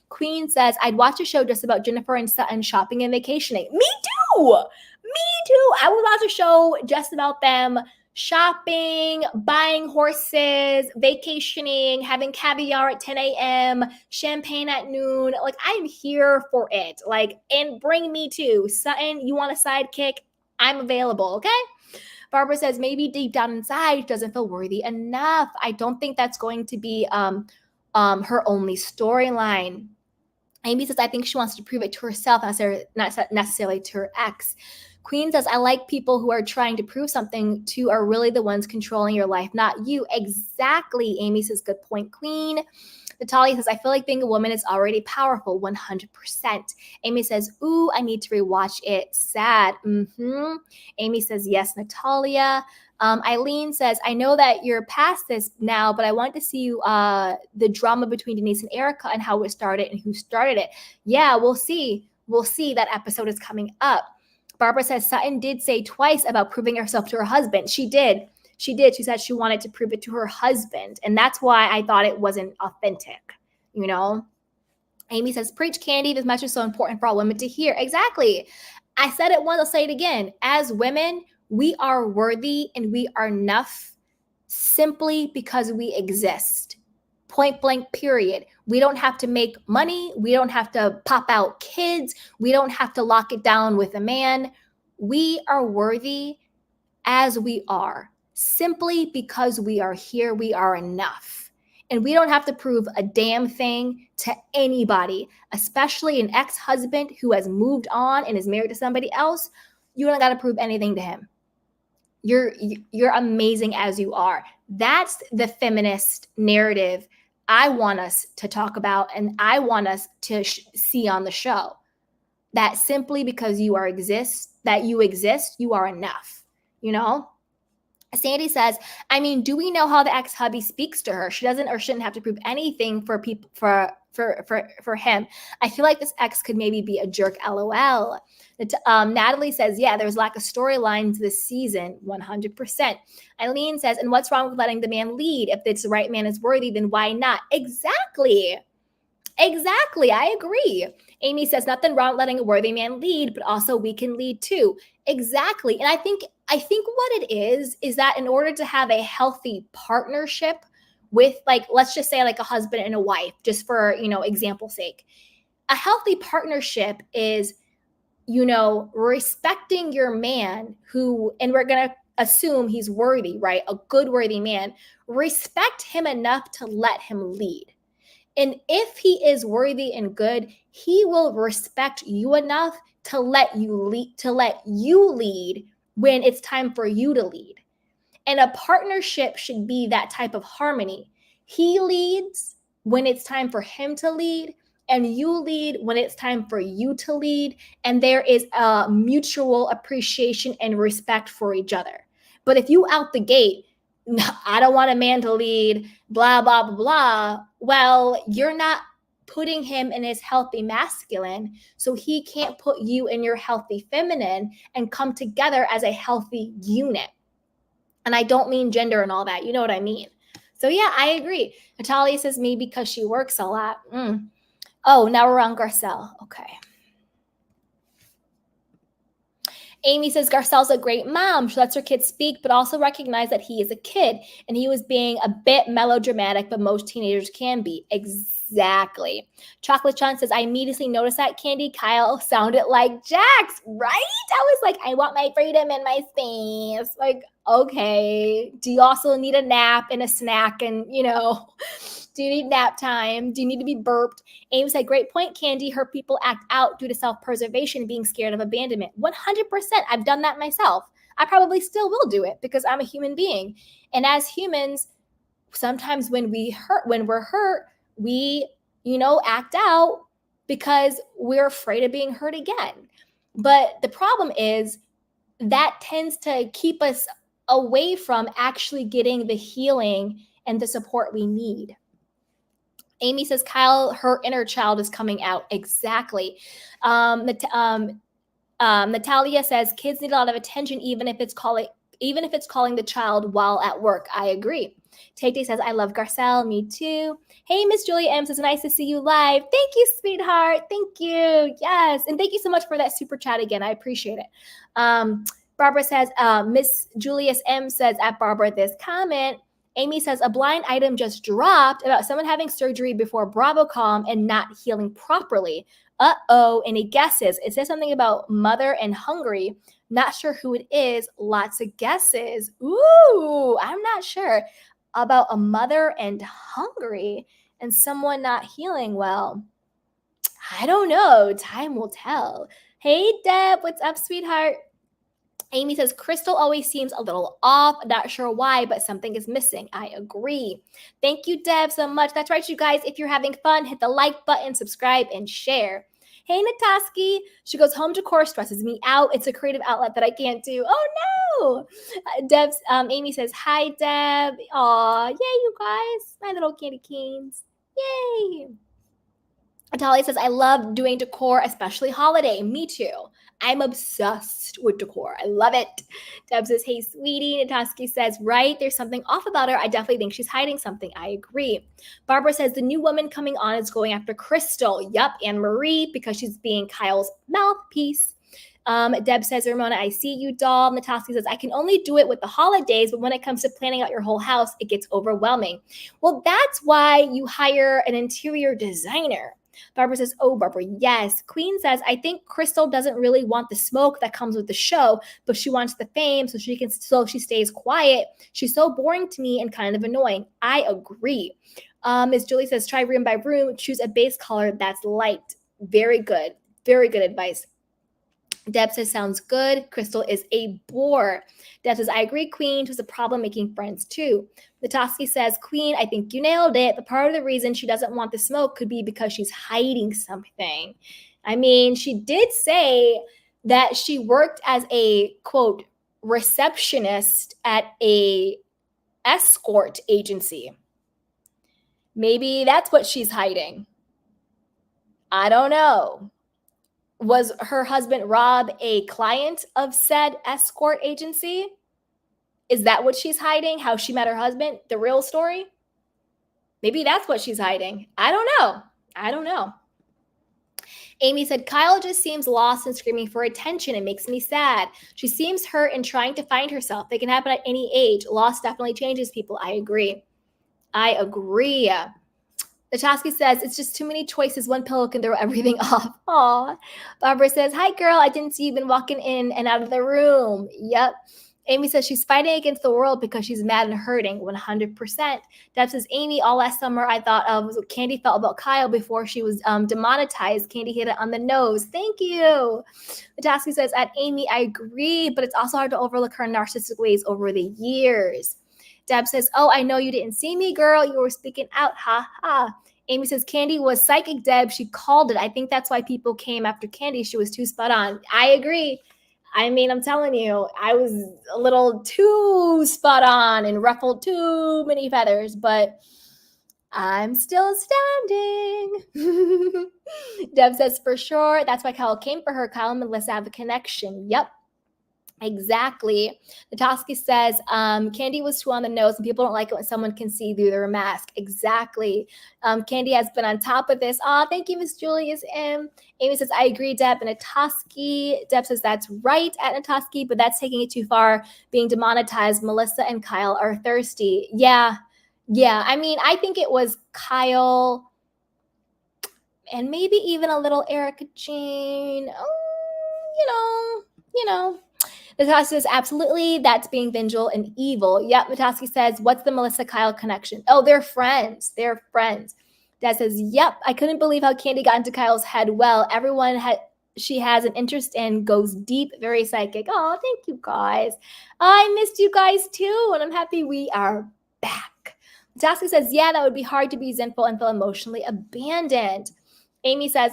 Speaker 1: Queen says, I'd watch a show just about Jennifer and Sutton shopping and vacationing. Me too. Me too. I would watch a show just about them shopping, buying horses, vacationing, having caviar at 10 a.m., champagne at noon. Like, I'm here for it. Like, and bring me too. Sutton, you want a sidekick? I'm available, okay? Barbara says, maybe deep down inside, she doesn't feel worthy enough. I don't think that's going to be her only storyline. Amy says, I think she wants to prove it to herself, not necessarily to her ex. Queen says, I like people who are trying to prove something to are really the ones controlling your life, not you. Exactly. Amy says, good point, Queen. Natalia says, I feel like being a woman is already powerful, 100%. Amy says, ooh, I need to rewatch it. Sad. Amy says, yes, Natalia. Eileen says, I know that you're past this now, but I want to see the drama between Denise and Erica and how it started and who started it. Yeah, we'll see. We'll see. That episode is coming up. Barbara says, Sutton did say twice about proving herself to her husband. She did. She said she wanted to prove it to her husband. And that's why I thought it wasn't authentic, you know? Amy says, preach, Candy. This message is so important for all women to hear. Exactly. I said it once, I'll say it again. As women, we are worthy and we are enough simply because we exist. Point blank, period. We don't have to make money. We don't have to pop out kids. We don't have to lock it down with a man. We are worthy as we are. Simply because we are here, we are enough. And we don't have to prove a damn thing to anybody, especially an ex-husband who has moved on and is married to somebody else. You don't got to prove anything to him. You're amazing as you are. That's the feminist narrative I want us to talk about and I want us to see on the show. That simply because you exist, you are enough, you know? Sandy says, I mean, do we know how the ex-hubby speaks to her? She doesn't or shouldn't have to prove anything for people for him. I feel like this ex could maybe be a jerk, LOL. Natalie says, yeah, there's lack of storylines this season, 100%. Eileen says, and what's wrong with letting the man lead? If it's the right man is worthy, then why not? Exactly. I agree. Amy says, nothing wrong with letting a worthy man lead, but also we can lead too. Exactly. And I think what it is that in order to have a healthy partnership with, like, let's just say like a husband and a wife, just for, example's sake, a healthy partnership is, respecting your man who, and we're going to assume he's worthy, right? A good, worthy man. Respect him enough to let him lead. And if he is worthy and good, he will respect you enough to let you lead when it's time for you to lead. And a partnership should be that type of harmony. He leads when it's time for him to lead, and you lead when it's time for you to lead. And there is a mutual appreciation and respect for each other. But if you out the gate, I don't want a man to lead, blah, blah, blah, blah. Well, you're not putting him in his healthy masculine, so he can't put you in your healthy feminine and come together as a healthy unit. And I don't mean gender and all that. You know what I mean? So yeah, I agree. Natalia says me because she works a lot. Oh, now we're on Garcelle. Okay. Amy says, Garcelle's a great mom. She lets her kids speak, but also recognize that he is a kid and he was being a bit melodramatic, but most teenagers can be. Exactly. Chocolate Chun says, I immediately noticed that, Candy. Kyle sounded like Jax, right? I was like, I want my freedom and my space. Like, okay. Do you also need a nap and a snack and, Do you need nap time? Do you need to be burped? Amy said, great point, Candy. Her people act out due to self-preservation and being scared of abandonment. 100%. I've done that myself. I probably still will do it because I'm a human being. And as humans, sometimes when we're hurt, we, act out because we're afraid of being hurt again. But the problem is that tends to keep us away from actually getting the healing and the support we need. Amy says, Kyle, her inner child is coming out. Exactly. Natalia says, kids need a lot of attention, even if it's calling the child while at work. I agree. Tay says, I love Garcelle. Me too. Hey, Miss Julia M says, nice to see you live. Thank you, sweetheart. Thank you. Yes. And thank you so much for that super chat again. I appreciate it. Barbara says, Miss Julius M says at Barbara this comment. Amy says, a blind item just dropped about someone having surgery before BravoCom and not healing properly. Uh-oh, any guesses? It says something about mother and hungry. Not sure who it is. Lots of guesses. Ooh, I'm not sure about a mother and hungry and someone not healing well. I don't know. Time will tell. Hey, Deb, what's up, sweetheart? Amy says, Crystal always seems a little off. Not sure why, but something is missing. I agree. Thank you, Deb, so much. That's right, you guys. If you're having fun, hit the like button, subscribe, and share. Hey, Nataski. She goes, home decor stresses me out. It's a creative outlet that I can't do. Oh, no. Amy says, hi, Deb. Aw, yay, you guys. My little candy canes. Yay. Natalia says, I love doing decor, especially holiday. Me too. I'm obsessed with decor. I love it. Deb says, hey, sweetie. Nataski says, right, there's something off about her. I definitely think she's hiding something. I agree. Barbara says, the new woman coming on is going after Crystal. Yup, and Marie, because she's being Kyle's mouthpiece. Deb says, Ramona, I see you, doll. Nataski says, I can only do it with the holidays, but when it comes to planning out your whole house, it gets overwhelming. Well, that's why you hire an interior designer. Barbara says, oh, Barbara, yes. Queen says, I think Crystal doesn't really want the smoke that comes with the show, but she wants the fame so she stays quiet. She's so boring to me and kind of annoying. I agree. Ms. Julie says, try room by room, choose a base color that's light. Very good. Very good advice. Deb says, sounds good. Crystal is a bore. Deb says, I agree, Queen. She has a problem making friends, too. Nataski says, Queen, I think you nailed it. But part of the reason she doesn't want the smoke could be because she's hiding something. I mean, she did say that she worked as a, quote, receptionist at a escort agency. Maybe that's what she's hiding. I don't know. Was her husband Rob a client of said escort agency? Is that what she's hiding? How she met her husband? The real story? Maybe that's what she's hiding. I don't know. Amy said, Kyle just seems lost and screaming for attention. It makes me sad. She seems hurt and trying to find herself. It can happen at any age. Loss definitely changes people. I agree. Nataski says, it's just too many choices. One pillow can throw everything off. Aw. Barbara says, hi, girl. I didn't see you been walking in and out of the room. Yep. Amy says she's fighting against the world because she's mad and hurting. 100%. Deb says, Amy, all last summer I thought of was what Candy felt about Kyle before she was demonetized. Candy hit it on the nose. Thank you. Nataski says, at Amy, I agree, but it's also hard to overlook her narcissistic ways over the years. Deb says, oh, I know you didn't see me, girl. You were speaking out. Ha, ha. Amy says, Candy was psychic, Deb. She called it. I think that's why people came after Candy. She was too spot on. I agree. I mean, I'm telling you, I was a little too spot on and ruffled too many feathers, but I'm still standing. Deb says, for sure. That's why Kyle came for her. Kyle and Melissa have a connection. Yep. Exactly. Nataski says, Candy was too on the nose and people don't like it when someone can see through their mask. Exactly. Candy has been on top of this. Oh, thank you, Miss Julius M. Amy says, I agree, Deb. And Nataski. Deb says, that's right at Nataski, but that's taking it too far. Being demonetized. Melissa and Kyle are thirsty. Yeah. I mean, I think it was Kyle and maybe even a little Erica Jane. Oh, you know. Natasha says, absolutely, that's being vengeful and evil. Yep, Natasha says, what's the Melissa-Kyle connection? Oh, they're friends. They're friends. Dad says, yep, I couldn't believe how Candy got into Kyle's head. Well, she has an interest in, goes deep, very psychic. Oh, thank you guys. I missed you guys too, and I'm happy we are back. Natasha says, yeah, that would be hard to be resentful and feel emotionally abandoned. Amy says,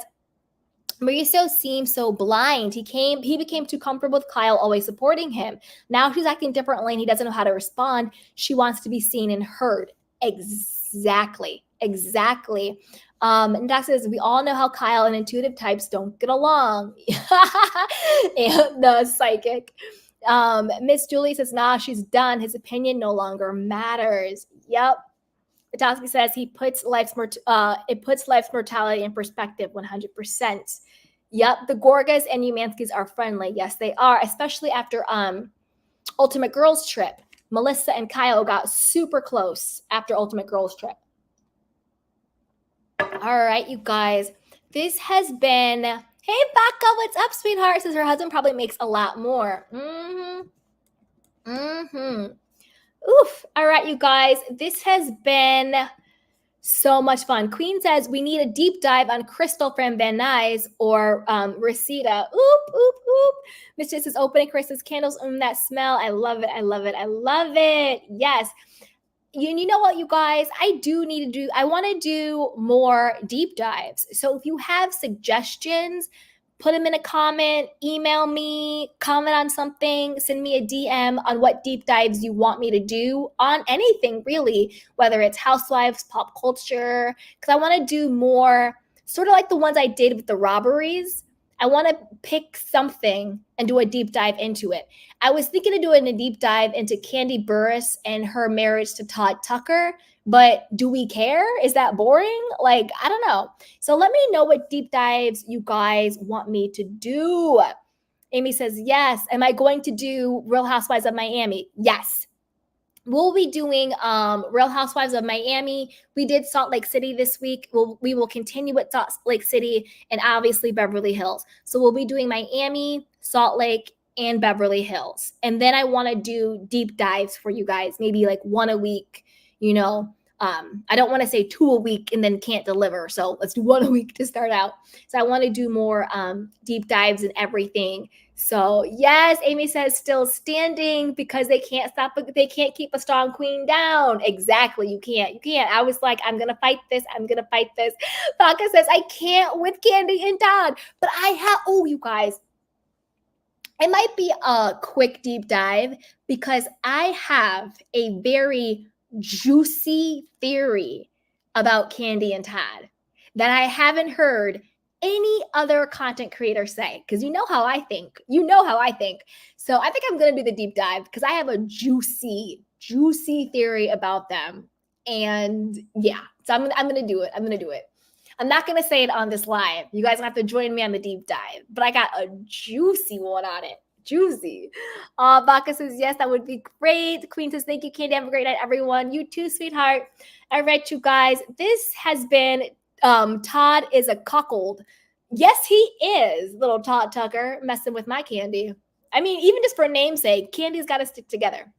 Speaker 1: Mauricio seems so blind. He became too comfortable with Kyle always supporting him. Now she's acting differently and he doesn't know how to respond. She wants to be seen and heard. Exactly. And Doc says, we all know how Kyle and intuitive types don't get along. And the psychic. Miss Julie says, nah, she's done. His opinion no longer matters. Yep. Petoskey says it puts life's mortality in perspective 100%. Yep, the Gorgas and Umanskis are friendly. Yes, they are, especially after Ultimate Girls Trip. Melissa and Kyle got super close after Ultimate Girls Trip. All right, you guys. This has been, hey, Becca, what's up, sweetheart? Says her husband probably makes a lot more. Oof. All right, you guys. This has been so much fun. Queen says we need a deep dive on Crystal from Van Nuys or Reseda. Oop. Mistress is opening Christmas candles. That smell. I love it. Yes. You know what, you guys? I want to do more deep dives. So if you have suggestions, put them in a comment, email me, comment on something, send me a DM on what deep dives you want me to do on anything, really, whether it's housewives, pop culture, because I want to do more, sort of like the ones I did with the robberies. I want to pick something and do a deep dive into it. I was thinking of doing a deep dive into Kandi Burruss and her marriage to Todd Tucker, but do we care? Is that boring? Like, I don't know. So let me know what deep dives you guys want me to do. Amy says, yes. Am I going to do Real Housewives of Miami? Yes. We'll be doing Real Housewives of Miami. We did Salt Lake City this week. We will continue with Salt Lake City and obviously Beverly Hills. So we'll be doing Miami, Salt Lake, and Beverly Hills. And then I want to do deep dives for you guys, maybe like one a week, you know. I don't want to say 2 a week and then can't deliver. So let's do 1 a week to start out. So I want to do more deep dives and everything. So yes, Amy says still standing because they can't keep a strong queen down. Exactly. You can't. I was like, I'm going to fight this. Baka says, I can't with Kandi and Todd, but you guys, it might be a quick deep dive because I have a very juicy theory about Kandi and Todd that I haven't heard any other content creator say, because you know how I think. So I think I'm going to do the deep dive because I have a juicy theory about them. And yeah, so I'm going to do it. I'm not going to say it on this live. You guys have to join me on the deep dive, but I got a juicy one on it. Juicy. Baka says, yes, that would be great. The Queen says, thank you, Kandi. Have a great night, everyone. You too, sweetheart. All right, you guys. This has been Todd is a cuckold. Yes, he is, little Todd Tucker, messing with my Kandi. I mean, even just for namesake, Kandi's got to stick together.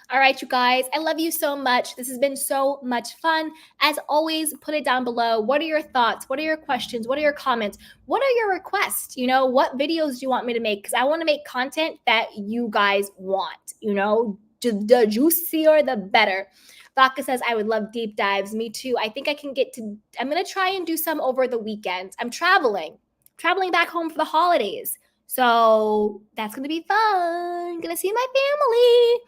Speaker 1: All right, you guys, I love you so much. This has been so much fun. As always, put it down below. What are your thoughts? What are your questions? What are your comments? What are your requests? What videos do you want me to make? Because I want to make content that you guys want. The juicier, the better. Vodka says, I would love deep dives. Me too. I think I'm going to try and do some over the weekend. I'm traveling back home for the holidays. So that's going to be fun. Going to see my family.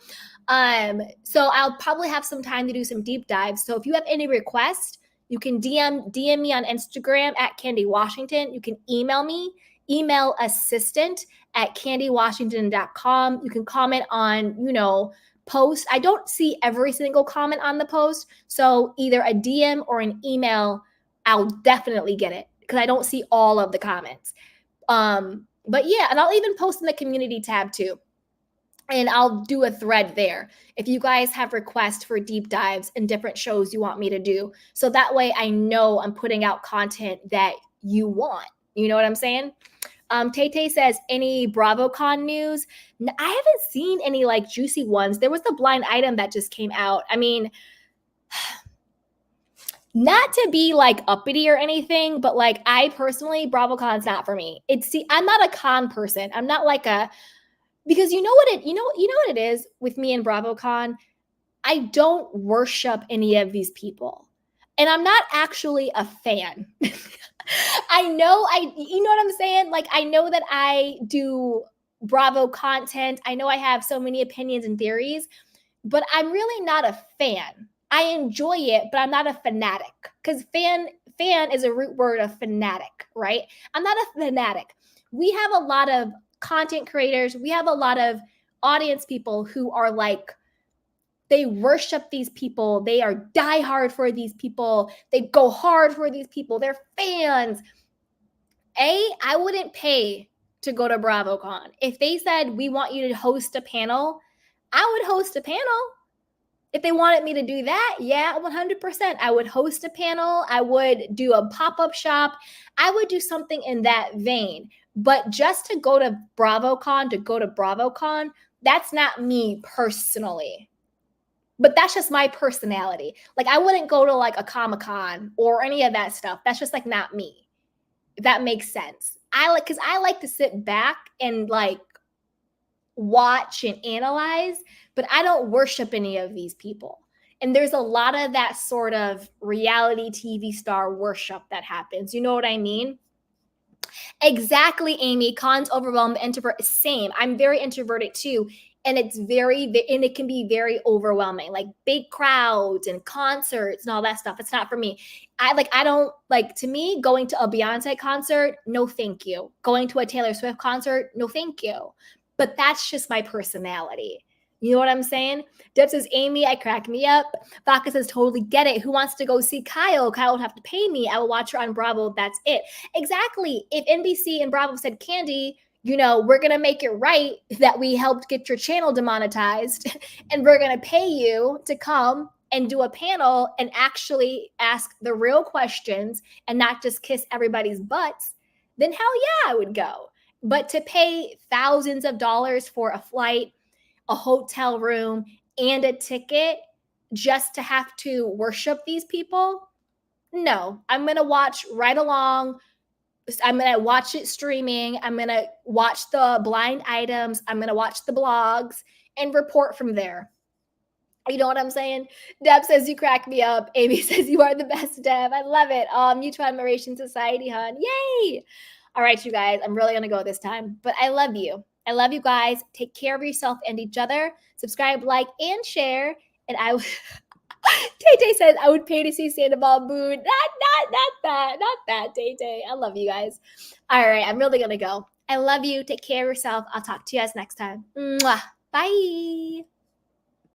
Speaker 1: So I'll probably have some time to do some deep dives. So if you have any requests, you can DM me on Instagram at Kandi Washington. You can email me, email assistant@kandywashington.com. You can comment on, post. I don't see every single comment on the post. So either a DM or an email, I'll definitely get it because I don't see all of the comments. But yeah, and I'll even post in the community tab too. And I'll do a thread there if you guys have requests for deep dives and different shows you want me to do. So that way I know I'm putting out content that you want. You know what I'm saying? Tay says, any BravoCon news? I haven't seen any like juicy ones. There was the blind item that just came out. I mean, not to be like uppity or anything, but like I personally, BravoCon's not for me. I'm not a con person. I'm not like because you know what it is with me and BravoCon? I don't worship any of these people. And I'm not actually a fan. you know what I'm saying? Like, I know that I do Bravo content. I know I have so many opinions and theories, but I'm really not a fan. I enjoy it, but I'm not a fanatic. Because fan is a root word of fanatic, right? I'm not a fanatic. We have a lot of content creators. We have a lot of audience people who are like, they worship these people. They are diehard for these people. They go hard for these people. They're fans. I wouldn't pay to go to BravoCon. If they said, we want you to host a panel, I would host a panel. If they wanted me to do that, yeah, 100%. I would host a panel. I would do a pop-up shop. I would do something in that vein. But just to go to BravoCon, that's not me personally. But that's just my personality. Like, I wouldn't go to like a Comic-Con or any of that stuff. That's just like not me. If that makes sense. Because I like to sit back and like watch and analyze, but I don't worship any of these people. And there's a lot of that sort of reality TV star worship that happens. You know what I mean? Exactly, Amy. Cons overwhelm the introvert. Same. I'm very introverted too. And it can be very overwhelming, like big crowds and concerts and all that stuff. It's not for me. To me, going to a Beyonce concert, no thank you. Going to a Taylor Swift concert, no thank you. But that's just my personality. You know what I'm saying? Deb says, Amy, I crack me up. Vodka says, totally get it. Who wants to go see Kyle? Kyle would have to pay me. I will watch her on Bravo. That's it. Exactly. If NBC and Bravo said, Candy, we're going to make it right that we helped get your channel demonetized and we're going to pay you to come and do a panel and actually ask the real questions and not just kiss everybody's butts, then hell yeah, I would go. But to pay thousands of dollars for a flight, a hotel room, and a ticket just to have to worship these people, no. I'm going to watch right along. I'm going to watch it streaming. I'm going to watch the blind items. I'm going to watch the blogs and report from there. You know what I'm saying? Deb says, you crack me up. Amy says, you are the best, Deb. I love it. Mutual Admiration Society, hon. Yay. All right, you guys. I'm really going to go this time. But I love you. I love you guys. Take care of yourself and each other. Subscribe, like, and share. And Tay says, I would pay to see Sandoval Moon. Not that, Tay. I love you guys. All right, I'm really going to go. I love you. Take care of yourself. I'll talk to you guys next time. Mwah. Bye.